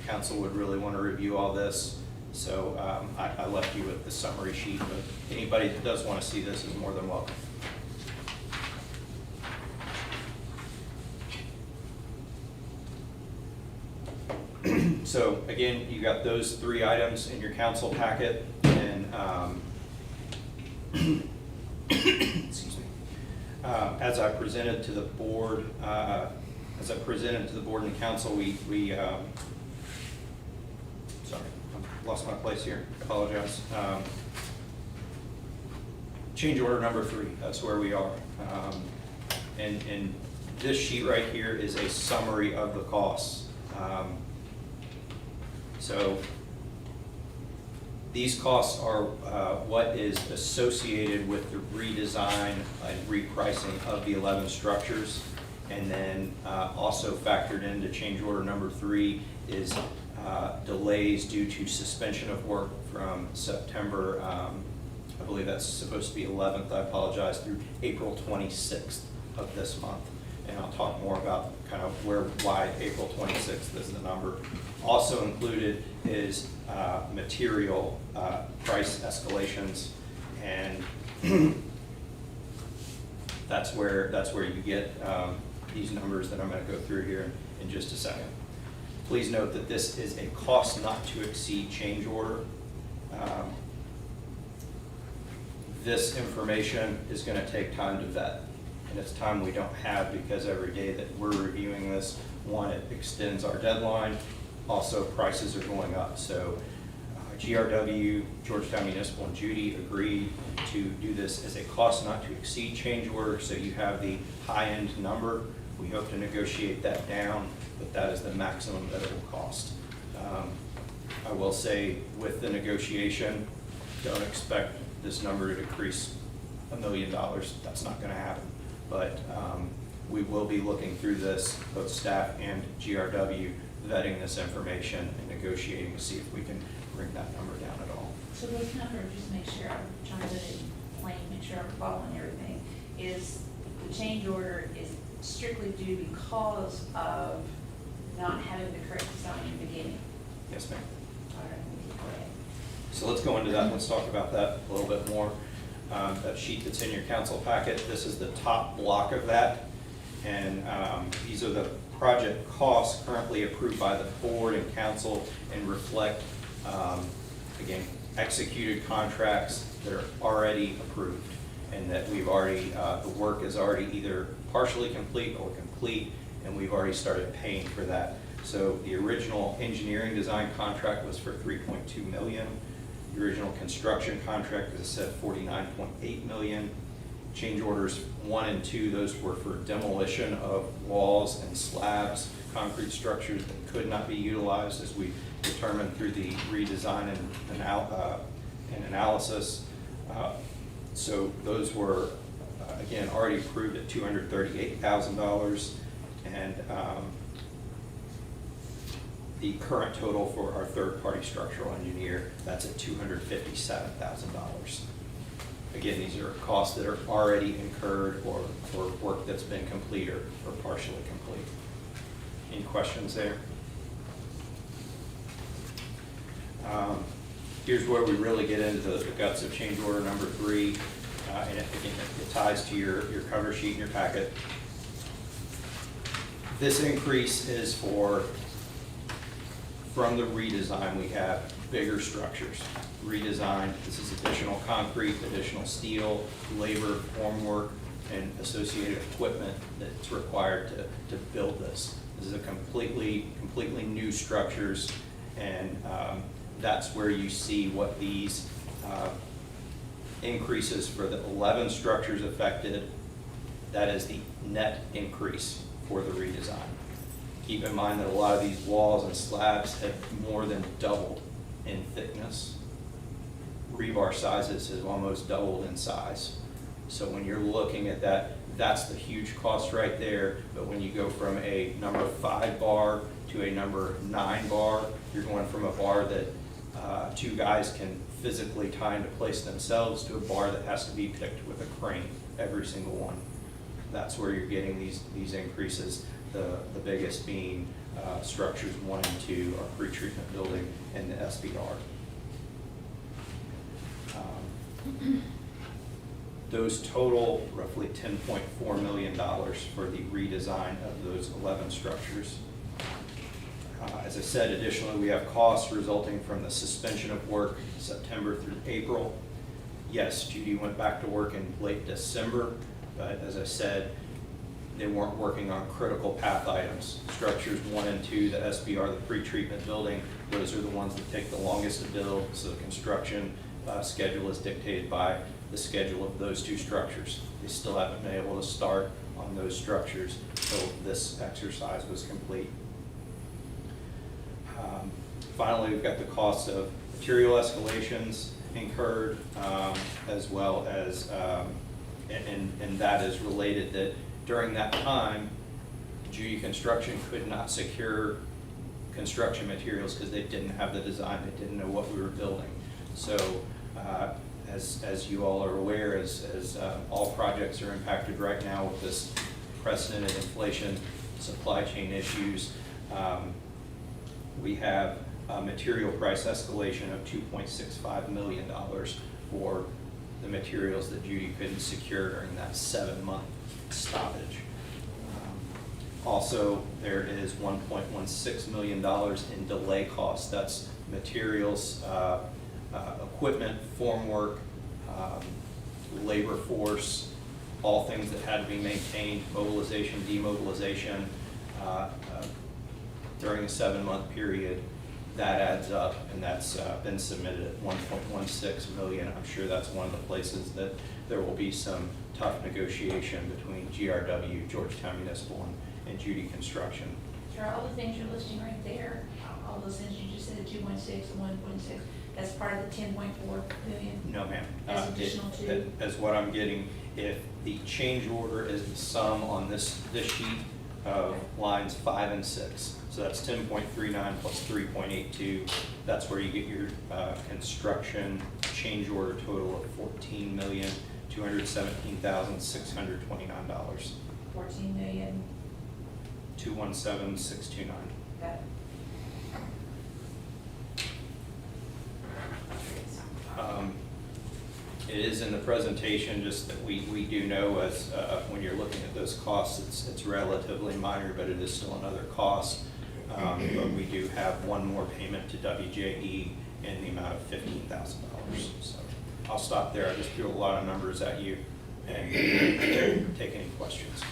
council would really want to review all this, so I left you with the summary sheet, but anybody that does want to see this is more than welcome. So again, you got those 3 items in your council packet, and excuse me, as I presented to the board, and council, we sorry, I lost my place here, apologize. Change order number 3, that's where we are. And this sheet right here is a summary of the costs. So these costs are what is associated with the redesign and repricing of the 11 structures. And then also factored into change order number 3 is delays due to suspension of work from September, I believe that's supposed to be 11th, I apologize, through April 26th of this month. And I'll talk more about kind of why April 26th is the number. Also included is material price escalations, and that's where you get these numbers that I'm going to go through here in just a second. Please note that this is a cost not to exceed change order. This information is going to take time to vet, and it's time we don't have, because every day that we're reviewing this, one, it extends our deadline. Also, prices are going up. So GRW, Georgetown Municipal, and Judy agreed to do this as a cost not to exceed change order, so you have the high-end number. We hope to negotiate that down, but that is the maximum that it will cost. I will say, with the negotiation, don't expect this number to decrease $1 million. That's not going to happen. But we will be looking through this, both staff and GRW, vetting this information and negotiating to see if we can bring that number down at all. So this number, just make sure I'm trying to put it in plain, make sure I'm following everything, is the change order is strictly due because of not having the correct design in the beginning. Yes, ma'am. All right, go ahead. So let's go into that. Let's talk about that a little bit more. That sheet that's in your council packet, this is the top block of that. And these are the project costs currently approved by the board and council, and reflect, again, executed contracts that are already approved, and that we've already, the work is already either partially complete or complete, and we've already started paying for that. So the original engineering design contract was for $3.2 million. The original construction contract, as I said, $49.8 million. Change orders 1 and 2, those were for demolition of walls and slabs, concrete structures that could not be utilized, as we determined through the redesign and analysis. So those were, again, already approved at $238,000. And the current total for our third-party structural engineer, that's at $257,000. Again, these are costs that are already incurred or work that's been completed or partially complete. Any questions there? Here's where we really get into the guts of change order number 3. And it ties to your cover sheet in your packet. This increase is from the redesign, we have bigger structures. Redesign, this is additional concrete, additional steel, labor, formwork, and associated equipment that's required to build this. This is a completely new structures, and that's where you see what these increases for the 11 structures affected. That is the net increase for the redesign. Keep in mind that a lot of these walls and slabs have more than doubled in thickness. Rebar sizes have almost doubled in size. So when you're looking at that, that's the huge cost right there. But when you go from a number 5 bar to a number 9 bar, you're going from a bar that 2 guys can physically tie into place themselves to a bar that has to be picked with a crane, every single one. That's where you're getting these increases. The biggest being structures 1 and 2, our pre-treatment building, and the SBR. Those total roughly $10.4 million for the redesign of those 11 structures. As I said, additionally, we have costs resulting from the suspension of work September through April. Yes, Judy went back to work in late December, but as I said, they weren't working on critical path items. Structures 1 and 2, the SBR, the pre-treatment building, those are the ones that take the longest to build, so the construction schedule is dictated by the schedule of those 2 structures. They still haven't been able to start on those structures until this exercise was complete. Finally, we've got the costs of material escalations incurred, as well as, and that is related that during that time, Judy Construction could not secure construction materials because they didn't have the design, they didn't know what we were building. So as you all are aware, as all projects are impacted right now with this unprecedented inflation, supply chain issues, we have a material price escalation of $2.65 million for the materials that Judy couldn't secure during that 7-month stoppage. Also, there is $1.16 million in delay costs. That's materials, equipment, formwork, labor force, all things that had to be maintained, mobilization, demobilization, during a 7-month period. That adds up, and that's been submitted at $1.16 million. I'm sure that's one of the places that there will be some tough negotiation between GRW, Georgetown Municipal, and Judy Construction. So are all the things you're listing right there, all those things you just said, the 2.6 and 1.6, that's part of the 10.4 million? No, ma'am. As additional to? As what I'm getting, if the change order is the sum on this sheet of lines 5 and 6, so that's 10.39 plus 3.82, that's where you get your construction change order total of $14,217,629. 14 million. 217,629. Got it. It is in the presentation, just that we do know as when you're looking at those costs, it's relatively minor, but it is still another cost. But we do have one more payment to WJE in the amount of $15,000. So I'll stop there. I just threw a lot of numbers at you and take any questions.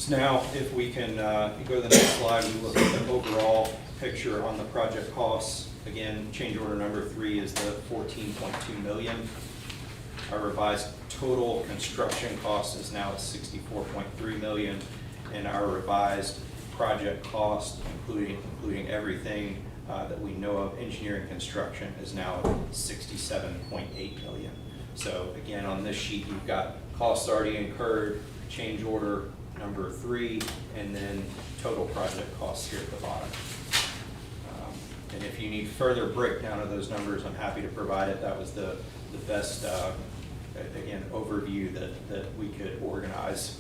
So now, if we can go to the next slide, we look at the overall picture on the project costs. Again, change order number 3 is the $14.2 million. Our revised total construction cost is now at $64.3 million, and our revised project cost, including everything that we know of, engineering construction, is now at $67.8 million. So again, on this sheet, you've got costs already incurred, change order number 3, and then total project costs here at the bottom. And if you need further breakdown of those numbers, I'm happy to provide it. That was the best, again, overview that we could organize.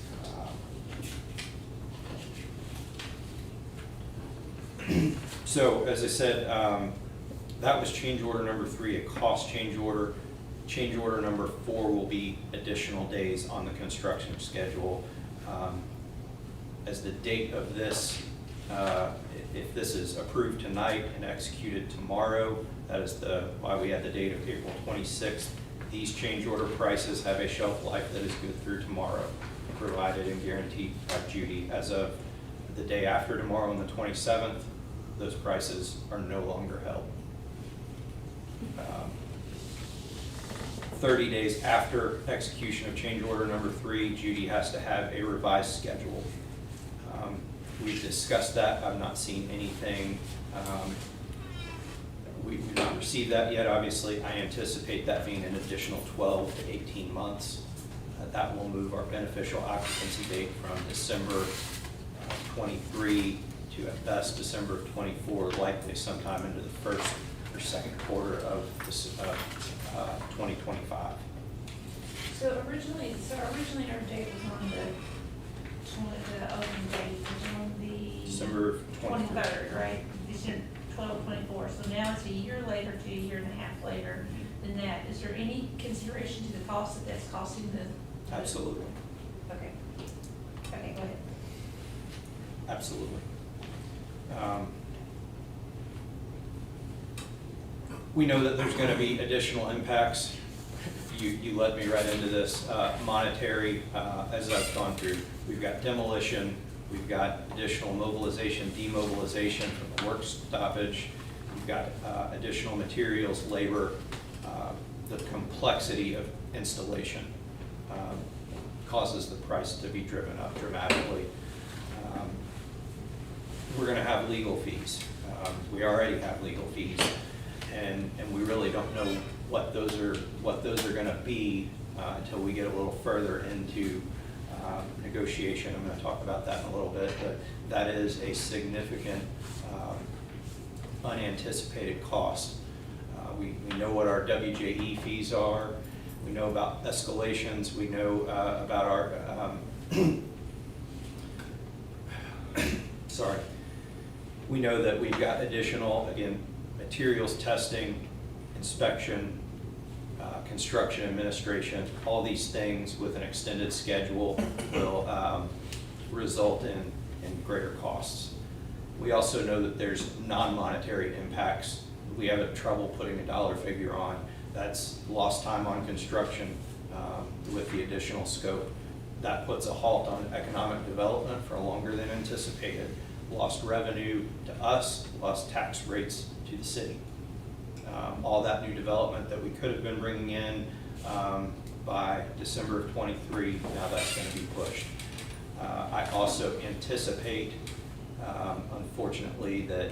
So, as I said, that was change order number 3, a cost change order. Change order number 4 will be additional days on the construction schedule. As the date of this, if this is approved tonight and executed tomorrow, that is why we had the date of April 26th. These change order prices have a shelf life that is good through tomorrow, provided and guaranteed by Judy. As of the day after tomorrow, on the 27th, those prices are no longer held. 30 days after execution of change order number 3, Judy has to have a revised schedule. We've discussed that. I've not seen anything. We've not received that yet, obviously. I anticipate that being an additional 12 to 18 months. That will move our beneficial occupancy date from December 23 to, at best, December 24, likely sometime into the first or second quarter of 2025. So originally our date was on the opening date was on the December 23rd, right? December 12/24. So now it's a year later to a year and a half later than that. Is there any consideration to the cost that's costing the? Absolutely. Okay. Okay, go ahead. Absolutely. We know that there's going to be additional impacts. You led me right into this. Monetary, as I've gone through, we've got demolition, we've got additional mobilization, demobilization from the work stoppage, we've got additional materials, labor, the complexity of installation causes the price to be driven up dramatically. We're going to have legal fees. We already have legal fees, and we really don't know what those are going to be until we get a little further into negotiation. I'm going to talk about that in a little bit, but that is a significant unanticipated cost. We know what our WJE fees are. We know about escalations. We know about our sorry. We know that we've got additional, again, materials testing, inspection, construction administration. All these things with an extended schedule will result in greater costs. We also know that there's non-monetary impacts. We have trouble putting a dollar figure on. That's lost time on construction with the additional scope. That puts a halt on economic development for longer than anticipated. Lost revenue to us, lost tax rates to the city. All that new development that we could have been bringing in by December of 23, now that's going to be pushed. I also anticipate, unfortunately, that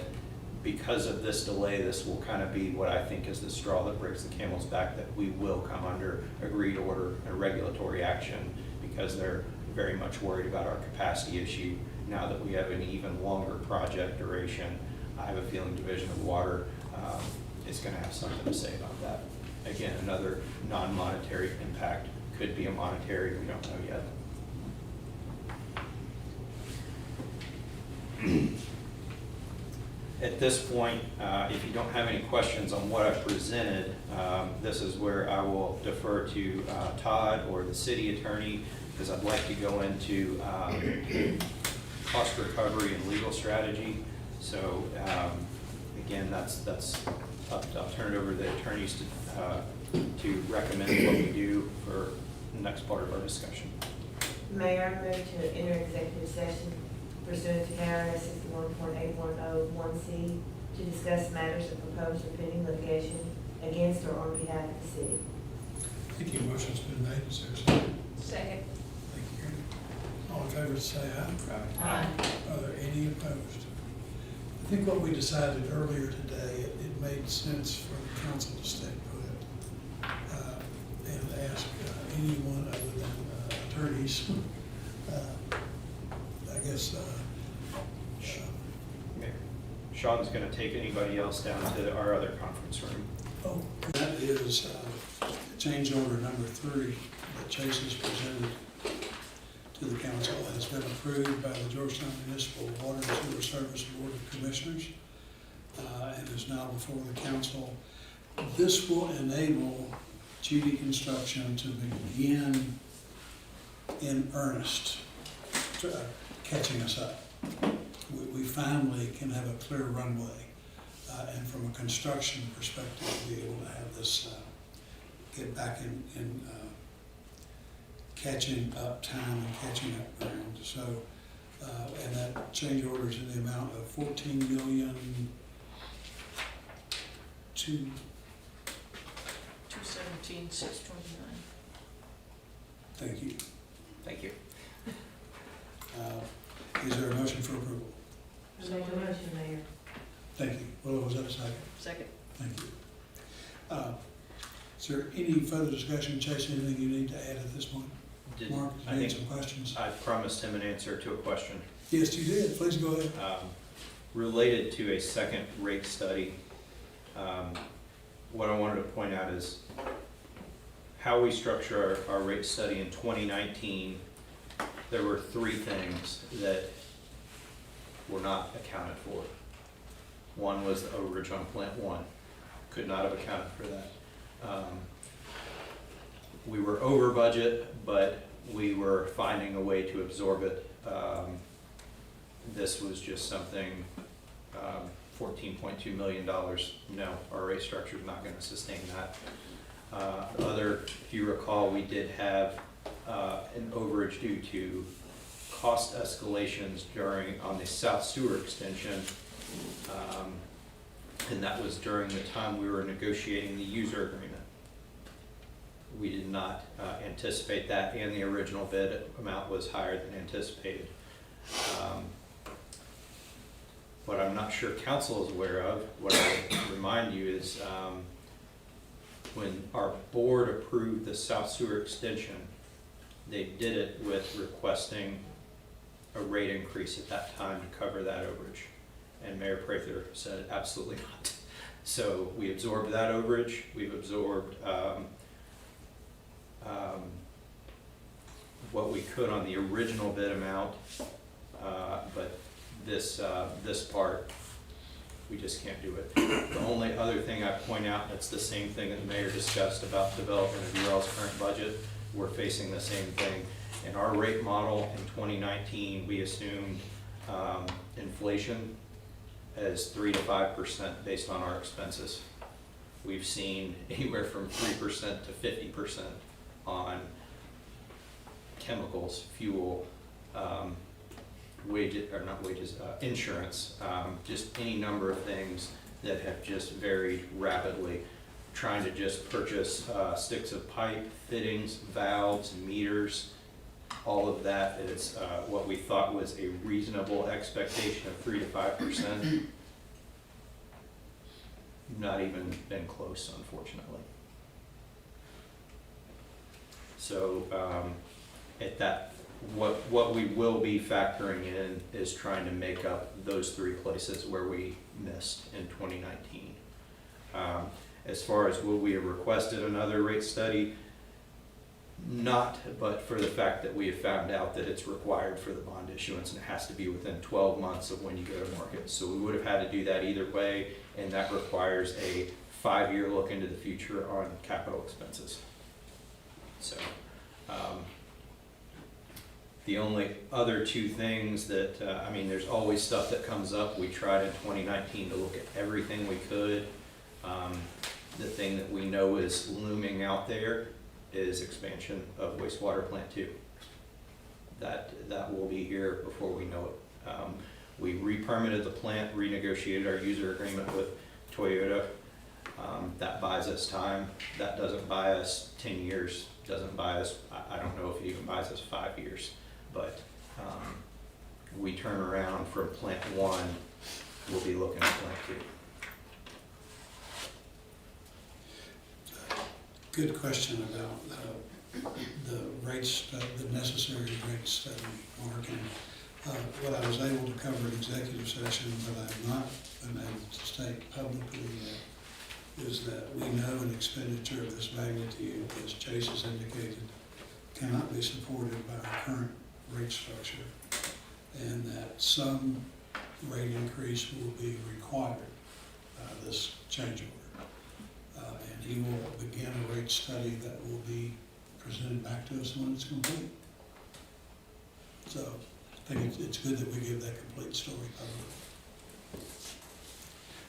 because of this delay, this will kind of be what I think is the straw that breaks the camel's back, that we will come under agreed order and regulatory action, because they're very much worried about our capacity issue. Now that we have an even longer project duration, I have a feeling Division of Water is going to have something to say about that. Again, another non-monetary impact. Could be a monetary, we don't know yet. At this point, if you don't have any questions on what I've presented, this is where I will defer to Todd or the city attorney, because I'd like to go into cost recovery and legal strategy. So again, I'll turn it over to the attorneys to recommend what we do for the next part of our discussion. Mayor, I move to enter executive session pursuant to KRS 61.8101C to discuss matters of proposed or pending litigation against or on behalf of the city. Thank you. Motion's been made. Is there a second? Second. Thank you. All in favor, say aye. Aye. Are there any opposed? I think what we decided earlier today, it made sense for the council to stay put and ask anyone other than attorneys. I guess, Mayor, Sean's gonna take anybody else down to our other conference room. oh, that is change order number 3 that Chase has presented to the council has been approved by the Georgetown Municipal Water and Sewer Service Board of Commissioners and is now before the council. This will enable Judy Construction to begin in earnest catching us up. We finally can have a clear runway and from a construction perspective be able to have this get back in catching up time and catching up ground. So, and that change order is in the amount of $217,629. Thank you. Thank you. Is there a motion for approval? I make a motion, Mayor. Thank you. Willow, was that a second? Second. Thank you. Is there any further discussion? Chase, anything you need to add at this point? Mark, I you had think some questions? I promised him an answer to a question. Yes, you did. Please go ahead. Related to a second rate study, what I wanted to point out is how we structure our rate study in 2019. There were 3 things that were not accounted for. One was the overage on plant 1. Could not have accounted for that. We were over budget, but we were finding a way to absorb it. This was just something, $14.2 million. No, our rate structure is not going to sustain that. If you recall, we did have an overage due to cost escalations on the South Sewer extension. And that was during the time we were negotiating the user agreement. We did not anticipate that, and the original bid amount was higher than anticipated. What I'm not sure council is aware of, what I would remind you is when our board approved the South Sewer extension, they did it with requesting a rate increase at that time to cover that overage. And Mayor Prather said absolutely not. So we absorbed that overage. We've absorbed what we could on the original bid amount, but this part, we just can't do it. The only other thing I point out, that's the same thing that the mayor discussed about development of URL's current budget. We're facing the same thing. In our rate model in 2019, we assumed inflation as 3 to 5% based on our expenses. We've seen anywhere from 3% to 50% on chemicals, fuel, insurance, just any number of things that have just varied rapidly. Trying to just purchase sticks of pipe, fittings, valves, meters, all of that is what we thought was a reasonable expectation of 3 to 5%. Not even been close, unfortunately. So at that, what we will be factoring in is trying to make up those 3 places where we missed in 2019. As far as will we have requested another rate study, not, but for the fact that we have found out that it's required for the bond issuance and it has to be within 12 months of when you go to market. So we would have had to do that either way, and that requires a 5-year look into the future on capital expenses. So the only other 2 things that, there's always stuff that comes up. We tried in 2019 to look at everything we could. The thing that we know is looming out there is expansion of wastewater plant 2. that will be here before we know it. We re-permitted the plant, renegotiated our user agreement with Toyota. That buys us time. That doesn't buy us 10 years, doesn't buy us, I don't know if it even buys us 5 years, but we turn around from plant 1, we'll be looking at plant 2. Good question about the rates, the necessary rate study, Mark. And what I was able to cover in executive session, but I've not been able to state publicly yet, is that we know an expenditure of this magnitude, as Chase has indicated, cannot be supported by our current rate structure, and that some rate increase will be required by this change order. And he will begin a rate study that will be presented back to us when it's complete. So I think it's good that we give that complete story publicly.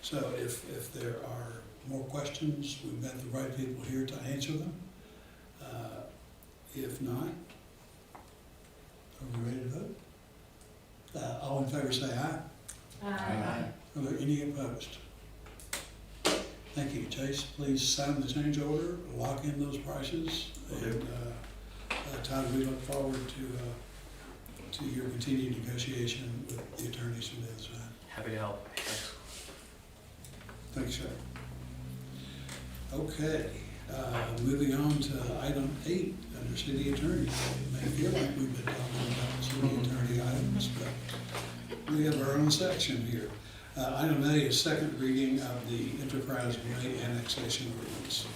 So if there are more questions, we've got the right people here to answer them. If not, are we ready to vote? All in favor say aye. Aye. Are there any opposed? Thank you. Chase, please sign the change order, lock in those prices, and Todd, we look forward to your continued negotiation with the attorneys from the other side. Happy to help. Thanks. Thanks, sir. Okay, moving on to item 8 under city attorney. It may feel like we've been talking about city attorney items, but we have our own section here. Item A is second reading of the Enterprise Way Annexation Ordinance.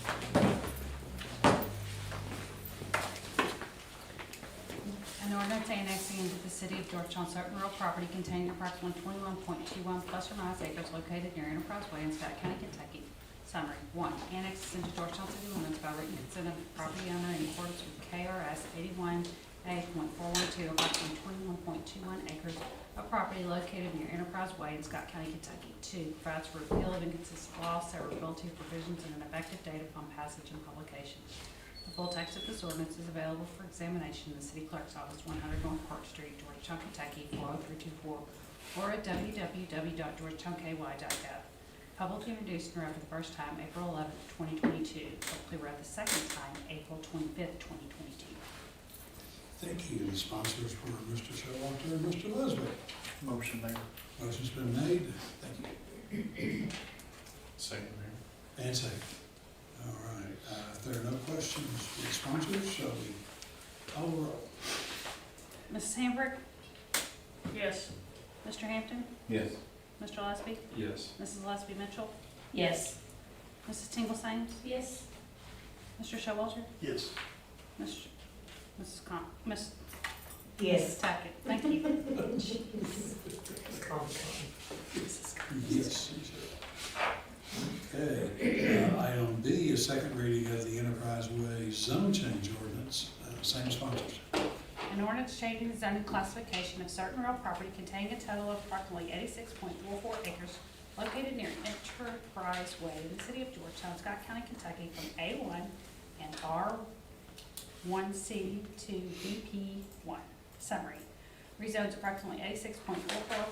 An ordinance annexing into the city of Georgetown certain real property containing approximately 21.21 plus or minus acres located near Enterprise Way in Scott County, Kentucky. Summary. 1. Annexes into Georgetown city limits by written consent of the property owner in accordance with KRS 81A.412, approximately 21.21 acres of property located near Enterprise Way in Scott County, Kentucky. 2. Provides for repeal of inconsistent laws, severability of provisions, and an effective date upon passage and publication. The full text of this ordinance is available for examination in the city clerk's office, 100 North Park Street, Georgetown, Kentucky, 40324, or at www.georgetownky.gov. Publicly introduced and read for the first time April 11th, 2022. Publicly read the second time April 25th, 2022. Thank you. The sponsors were Mr. Showalter and Mr. Leslie. Motion, Mayor. Motion's been made. Thank you. Second, Mayor. And second. All right. If there are no questions for the sponsors, shall we call the roll? Mrs. Hambrick? Yes. Mr. Hampton? Yes. Mr. Lesby? Yes. Mrs. Lesby Mitchell? Yes. Mrs. Tingle Sames? Yes. Mr. Showalter? Yes. Miss Yes. Tackett? Thank you. Yes. Okay. Item B is second reading of the Enterprise Way Zone Change Ordinance. Same sponsors. An ordinance changing the zoning classification of certain real property containing a total of approximately 86.44 acres located near Enterprise Way in the city of Georgetown, Scott County, Kentucky, from A1 and R1C to BP1. Summary. Rezones approximately 86.44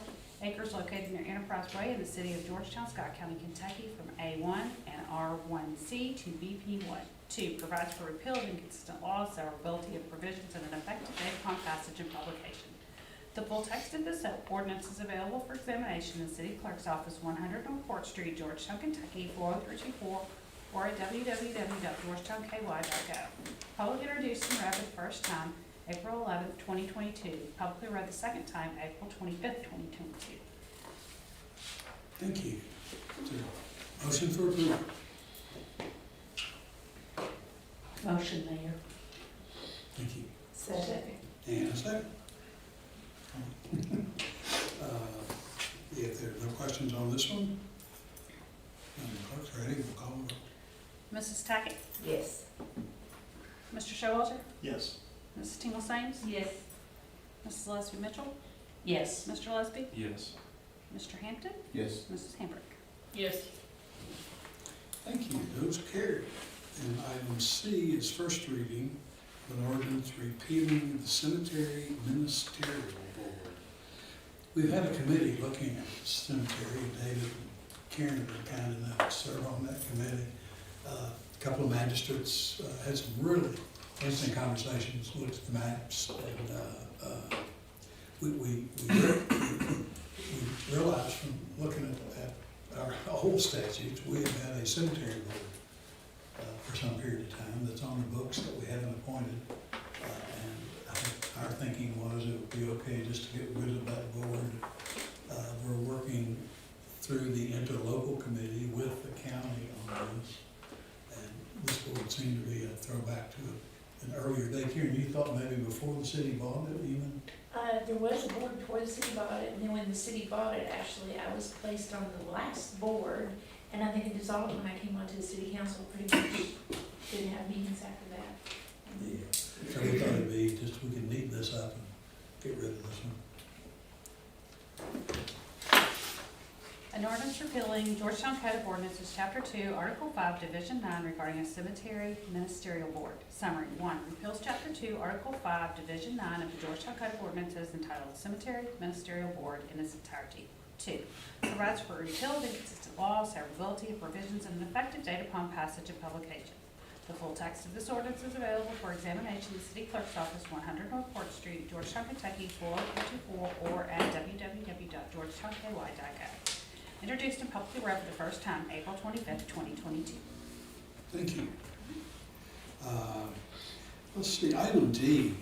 acres located near Enterprise Way in the city of Georgetown, Scott County, Kentucky, from A1 and R1C to BP1. 2. Provides for repeal of inconsistent laws, severability of provisions, and an effective date upon passage and publication. The full text of this ordinance is available for examination in the city clerk's office, 100 North Court Street, Georgetown, Kentucky, 40324, or at www.georgetownky.gov. Public introduced and read for the first time April 11th, 2022. Publicly read the second time April 25th, 2022. Thank you. Motion for approval. Motion, Mayor. Thank you. Second. And a second. If there are no questions on this one, the clerk's ready, we'll call the roll. Mrs. Tackett? Yes. Mr. Showalter? Yes. Mrs. Tingle Sames? Yes. Mrs. Leslie Mitchell? Yes. Mr. Lesby? Yes. Mr. Hampton? Yes. Mrs. Hambrick? Yes. Thank you. Those carried. And item C is first reading an ordinance repealing the cemetery ministerial board. We've had a committee looking at the cemetery. David and Karen are kind enough to serve on that committee. A couple of magistrates had some really interesting conversations, looked at the maps, and we realized from looking at our whole statutes, we have had a cemetery board for some period of time that's on the books that we haven't appointed. And I think our thinking was it would be okay just to get rid of that board. We're working through the interlocal committee with the county on this. And this board seemed to be a throwback to an earlier date here. And you thought maybe before the city bought it even? There was a board before the city bought it, and then when the city bought it, actually, I was placed on the last board, and I think it dissolved when I came onto the city council, pretty much didn't have meetings after that. Yeah. So we thought it'd be just, we could neaten this up and get rid of this one. An ordinance repealing Georgetown Code of Ordinances, Chapter 2, Article 5, Division 9 regarding a cemetery ministerial board. Summary. 1. Repeals Chapter 2, Article 5, Division 9 of the Georgetown Code of Ordinances entitled Cemetery Ministerial Board in its entirety. 2. Provides for repeal of inconsistent laws, severability of provisions, and an effective date upon passage and publication. The full text of this ordinance is available for examination in the City Clerk's Office, 100 North Court Street, Georgetown, Kentucky, 40424, or at www.georgetownky.gov. Introduced and publicly read for the first time, April 25th, 2022. Thank you. Let's see, item D,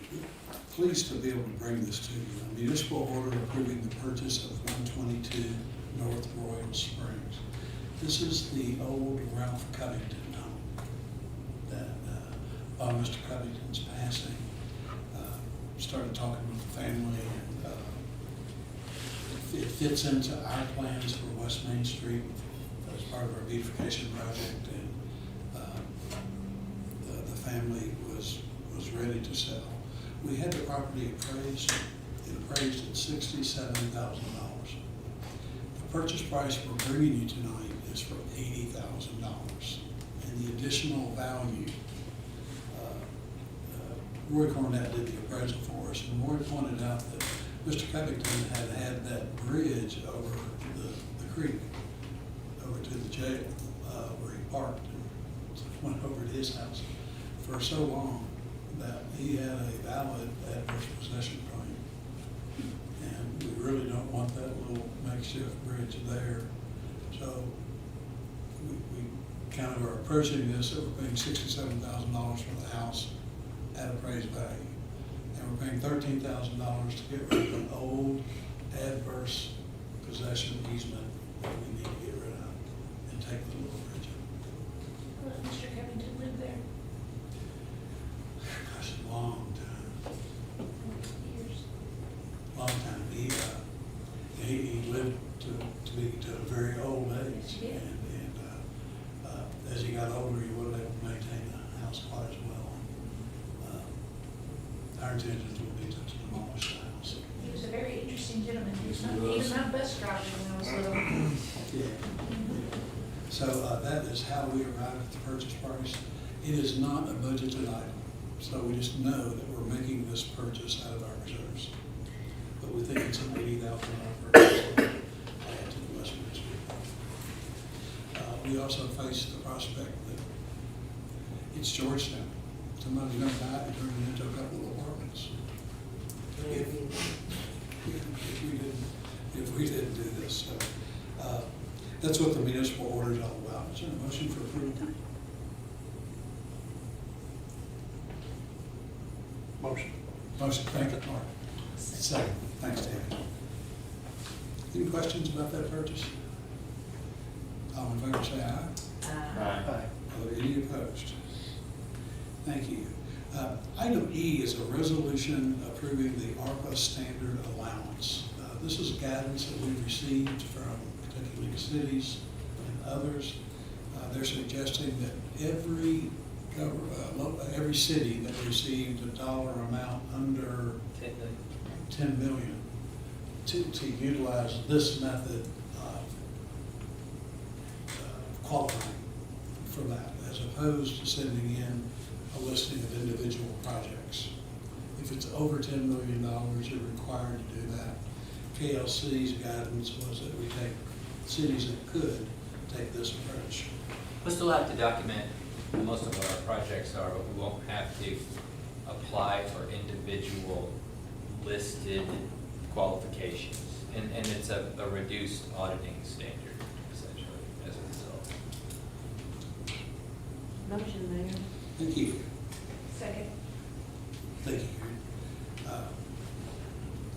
pleased to be able to bring this to you. A municipal order approving the purchase of 122 North Royal Springs. This is the old Ralph Covington home that, on Mr. Covington's passing, started talking with the family, and it fits into our plans for West Main Street as part of our beautification project, and the family was ready to sell. We had the property appraised. It appraised at $67,000. The purchase price we're bringing you tonight is for $80,000, and the additional value. Roy Cornett did the appraisal for us, and Roy pointed out that Mr. Covington had that bridge over the creek, over to the jail, where he parked and went over to his house for so long that he had a valid adverse possession claim. And we really don't want that little makeshift bridge there. So we kind of are approaching this, that we're paying $67,000 for the house at appraised value. And we're paying $13,000 to get rid of an old adverse possession easement that we need to get rid of and take the little bridge up. Let Mr. Covington live there. Gosh, a long time. Years. Long time. He lived to a very old age. Yeah. And as he got older, he wasn't able to maintain the house quite as well. Our intentions will be to demolish the house. He was a very interesting gentleman. He was not bus driving when I was little. Yeah. So that is how we arrived at the purchase price. It is not a budgeted item, so we just know that we're making this purchase out of our reserves. But we think it's an $80,000 purchase to add to the West Main Street. We also face the prospect that it's Georgetown. Somebody's going to die and turn it into a couple of apartments. If we didn't do this. So, that's what the municipal order is all about. Is there a motion for approval? Motion. Motion, thank you, Mark. Second, thanks, David. Any questions about that purchase? All in favor, say aye. Aye. Are there any opposed? Thank you. Item E is a resolution approving the ARPA standard allowance. This is guidance that we've received from Kentucky League of Cities and others. They're suggesting that every city that received a dollar amount under 10 million to utilize this method of qualifying for that, as opposed to sending in a listing of individual projects. If it's over $10 million, you're required to do that. KLC's guidance was that we take cities that could take this approach. We'll still have to document most of what our projects are, but we won't have to apply for individual listed qualifications. And it's a reduced auditing standard, essentially, as a result. Motion, Mayor. Thank you. Second. Thank you, Karen.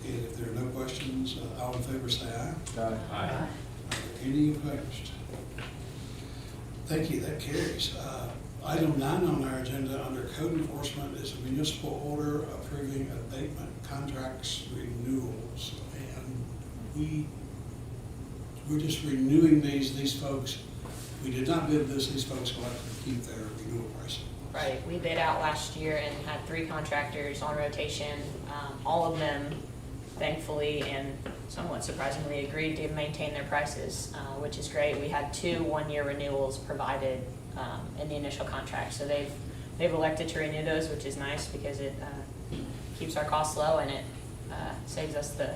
And if there are no questions, all in favor say aye. Aye. Any opposed? Thank you, that carries. Item 9 on our agenda under code enforcement is a municipal order approving abatement contracts renewals. And we're just renewing these folks. We did not bid this, these folks will have to keep their renewal price. Right, we bid out last year and had 3 contractors on rotation. All of them thankfully and somewhat surprisingly agreed to maintain their prices, which is great. We had 2 one-year renewals provided in the initial contract, so they've elected to renew those, which is nice because it keeps our costs low and it saves us the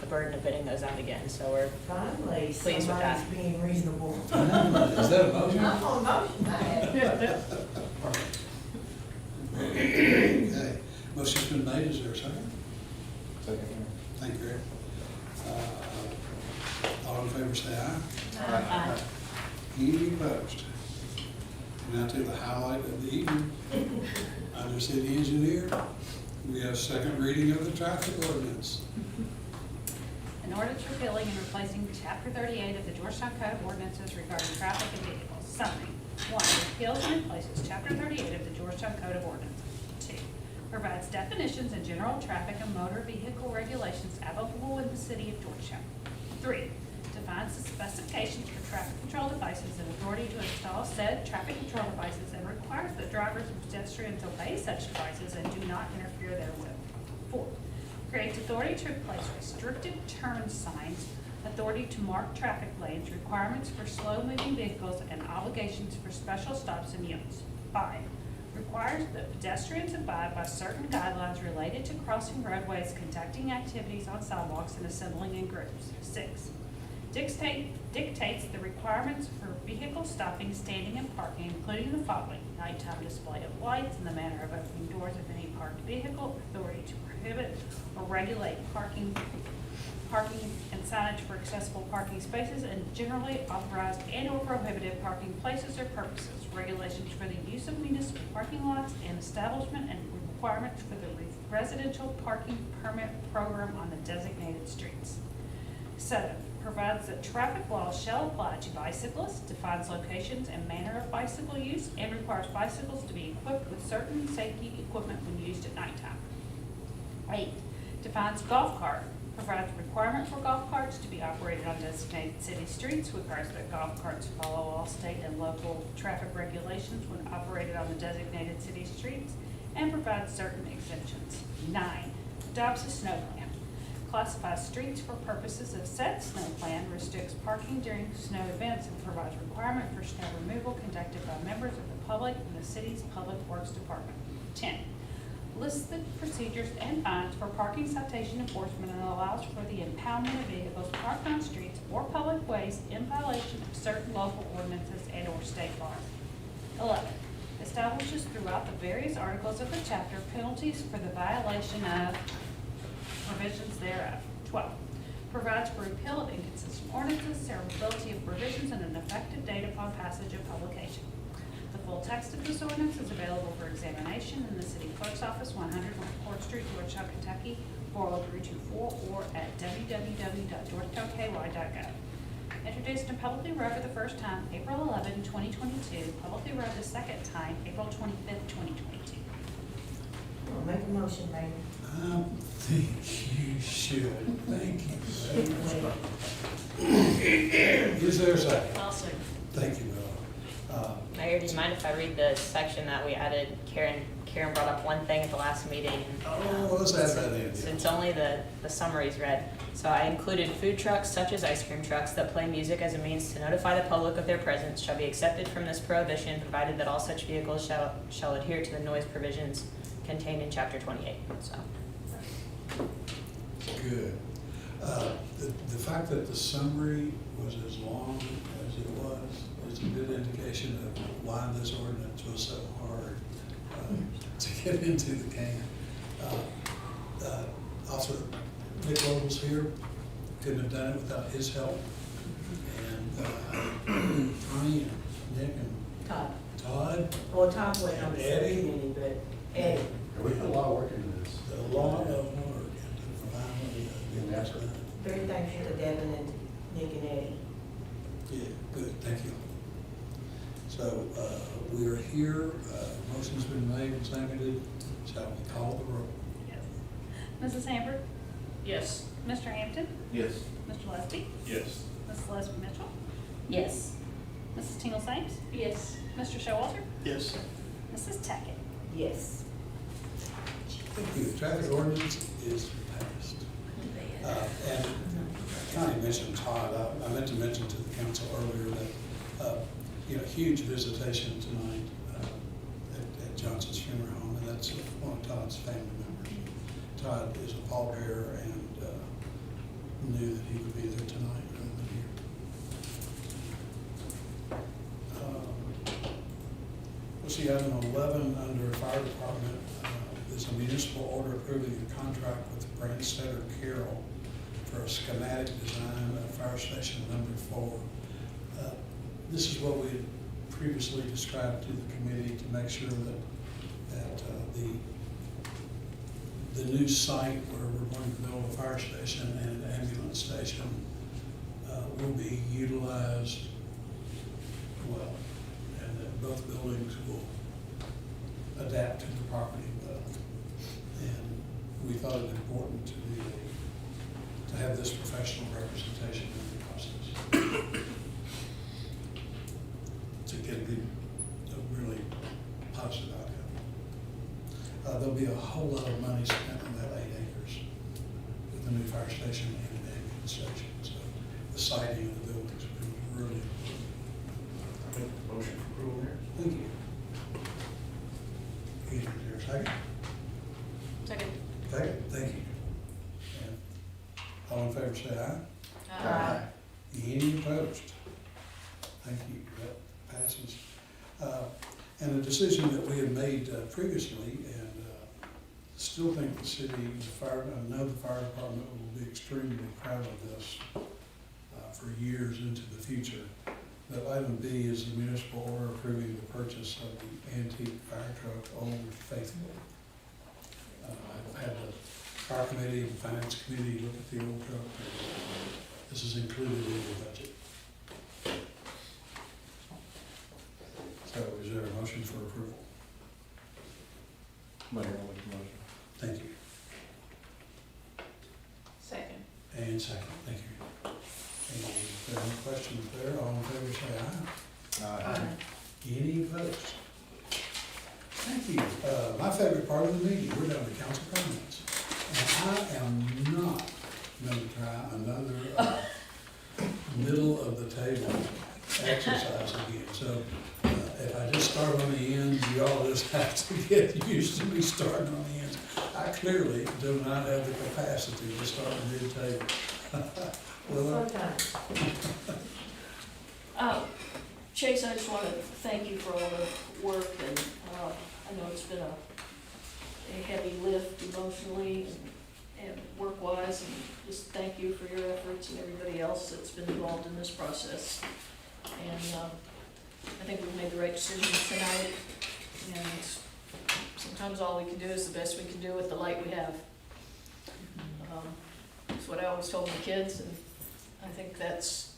burden of bidding those out again. So we're Finally, pleased with that. somebody's being reasonable. Is that a motion? I'm on motion, I Okay, motion's been made, is there a second? Second. Thank you, Rick. All in favor say aye. Aye. Any opposed? Now to the highlight of the evening. Under city engineer, we have second reading of the traffic ordinance. An ordinance repealing and replacing Chapter 38 of the Georgetown Code of Ordinances regarding traffic and vehicles. Summary. 1. Repeals and replaces Chapter 38 of the Georgetown Code of Ordinances. 2. Provides definitions and general traffic and motor vehicle regulations applicable in the city of Georgetown. 3. Defines the specifications for traffic control devices and authority to install said traffic control devices and requires that drivers and pedestrians obey such devices and do not interfere therewith. 4. Creates authority to replace restricted turn signs, authority to mark traffic lanes, requirements for slow-moving vehicles, and obligations for special stops and yields. 5. Requires that pedestrians abide by certain guidelines related to crossing roadways, conducting activities on sidewalks, and assembling in groups. 6. Dictates the requirements for vehicle stopping, standing, and parking, including the following: nighttime display of lights and the manner of opening doors of any parked vehicle, authority to prohibit or regulate parking and signage for accessible parking spaces, and generally authorized and or prohibited parking places or purposes, regulations for the use of municipal parking lots, and establishment and requirements for the residential parking permit program on the designated streets. 7. Provides that traffic laws shall apply to bicyclists, defines locations and manner of bicycle use, and requires bicycles to be equipped with certain safety equipment when used at nighttime. 8. Defines golf cart, provides requirement for golf carts to be operated on designated city streets, requires that golf carts follow all state and local traffic regulations when operated on the designated city streets, and provides certain exemptions. 9. Adopts a snow plan. Classifies streets for purposes of said snow plan, restricts parking during snow events, and provides requirement for snow removal conducted by members of the public in the city's Public Works Department. 10. Lists the procedures and fines for parking citation enforcement and allows for the impoundment of vehicles parked on streets or public ways in violation of certain local ordinances and or state laws. 11. Establishes throughout the various articles of the chapter penalties for the violation of provisions thereof. 12. Provides for repeal of inconsistent ordinances, severability of provisions, and an effective date upon passage of publication. The full text of this ordinance is available for examination in the City Clerk's Office, 100 North Court Street, Georgetown, Kentucky, 40324, or at www.georgetownky.gov. Introduced and publicly read for the first time April 11, 2022, publicly read the second time April 25, 2022. I'll make a motion, Mayor. I think you should. Thank you. Is there a second? I'll second. Thank you, Bill. Mayor, do you mind if I read the section that we added? Karen brought up one thing at the last meeting. And, Well, let's add that in. since only the summary's read. So I included food trucks such as ice cream trucks that play music as a means to notify the public of their presence shall be accepted from this prohibition, provided that all such vehicles shall adhere to the noise provisions contained in chapter 28, so. Good. The fact that the summary was as long as it was is a good indication of why this ordinance was so hard to get into the can. Also, Nick Lobel's here, couldn't have done it without his help. And Connie and Nick and Todd. Well, Tom went on the Eddie. committee, but Eddie. We put a lot of work into this. A lot of work into finally getting that done. Very thankful to Devin and Nick and Eddie. Yeah, good, thank you. So, we are here, motion's been made and seconded, shall we call the roll? Yes. Mrs. Hamburg? Yes. Mr. Hampton? Yes. Mr. Lesby? Yes. Mrs. Lesby Mitchell? Yes. Mrs. Tingle Sames? Yes. Mr. Showalter? Yes. Mrs. Tackett? Yes. Thank you, traffic ordinance is passed. And Connie mentioned Todd, I meant to mention to the council earlier that, huge visitation tonight at Johnson's funeral home, and that's one of Todd's family members. Todd is a pallbearer and knew that he would be there tonight rather than here. Let's see, item 11 under fire department is a municipal order approving a contract with Brandstetter Carroll for a schematic design of fire station number 4. This is what we had previously described to the committee to make sure that the new site where we're going to build a fire station and an ambulance station will be utilized well, and that both buildings will adapt to the property well. And we thought it important to have this professional representation in the process. To get a really positive outcome. There'll be a whole lot of money spent on that 8 acres with the new fire station and the ambulance station. So the siting of the buildings will be really important. Motion for approval here? Thank you. Is there a second? Second. Second, thank you. And all in favor say aye. Aye. Any opposed? Thank you, that passes. And a decision that we have made previously, and still think the city, I know the fire department will be extremely proud of this for years into the future. But item B is the municipal order approving the purchase of the antique fire truck, Old Faithful. I've had the fire committee and finance committee look at the old truck. This is included in the budget. So is there a motion for approval? Mayor, I'll make the motion. Thank you. Second. And second, thank you. And if there are no questions there, all in favor say aye. Any opposed? Thank you. My favorite part of the meeting, we're down to council comments. And I am not going to try another middle of the table exercise again. So if I just start on the end, you all just have to get used to me starting on the ends. I clearly do not have the capacity to start mid-table. Well, Sometimes. Chase, I just want to thank you for all the work, and I know it's been a heavy lift emotionally and work-wise, and just thank you for your efforts and everybody else that's been involved in this process. And I think we've made the right decisions tonight, and sometimes all we can do is the best we can do with the light we have. That's what I always told my kids, and I think that's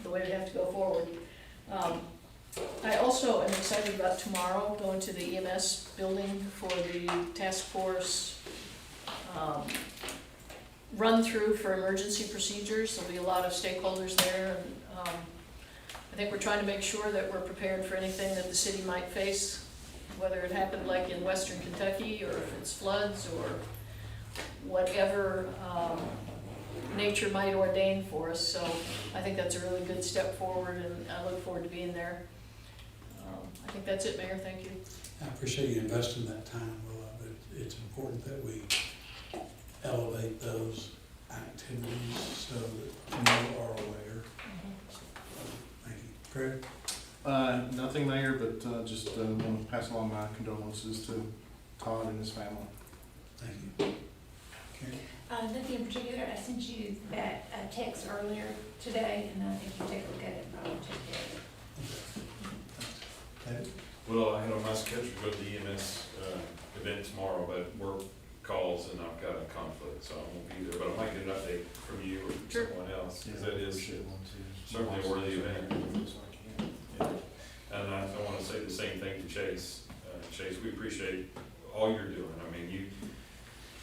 the way we have to go forward. I also am excited about tomorrow going to the EMS building for the task force run through for emergency procedures. There'll be a lot of stakeholders there, and I think we're trying to make sure that we're prepared for anything that the city might face, whether it happened like in western Kentucky, or if it's floods, or whatever nature might ordain for us. So I think that's a really good step forward, and I look forward to being there. I think that's it, Mayor, thank you. I appreciate you investing that time, Willa, but it's important that we elevate those activities so that people are aware. Thank you. Craig? Nothing, Mayor, but just want to pass along my condolences to Todd and his family. Thank you. Karen? Nothing in particular. I sent you that text earlier today, and I think you take a look at it and probably check it. David? Well, I had on my schedule to go to the EMS event tomorrow, but work calls and I've got a conflict, so I won't be there. But I might get an update from you or Sure. someone else, because Yeah, that is certainly a worthy event. Yeah. And I want to say the same thing to Chase. Chase, we appreciate all you're doing. I mean,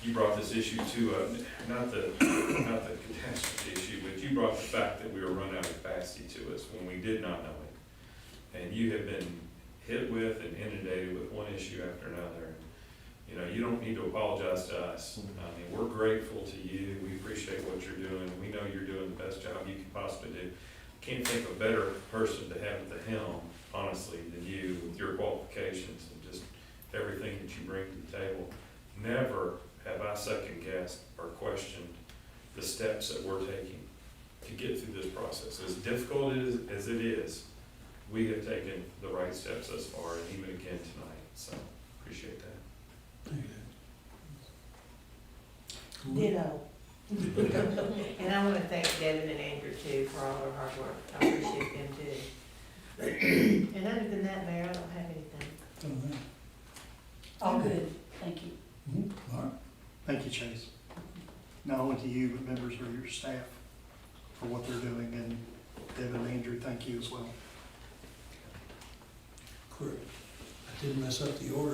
you brought this issue to not the catastrophe issue, but you brought the fact that we were running out of capacity to us when we did not know it. And you have been hit with and inundated with one issue after another. You know, you don't need to apologize to us. I mean, we're grateful to you. We appreciate what you're doing. We know you're doing the best job you can possibly do. Can't think of a better person to have at the helm, honestly, than you, with your qualifications and just everything that you bring to the table. Never have I second guessed or questioned the steps that we're taking to get through this process. As difficult as it is, we have taken the right steps thus far, and even again tonight, so appreciate that. Thank you. Ditto. And I want to thank Devin and Andrew too for all their hard work. I appreciate them too. And other than that, Mayor, I don't have anything. All good, thank you. Mark? Thank you, Chase. Not only to you, but members of your staff for what they're doing, and Devin and Andrew, thank you as well. Correct. I didn't mess up the order.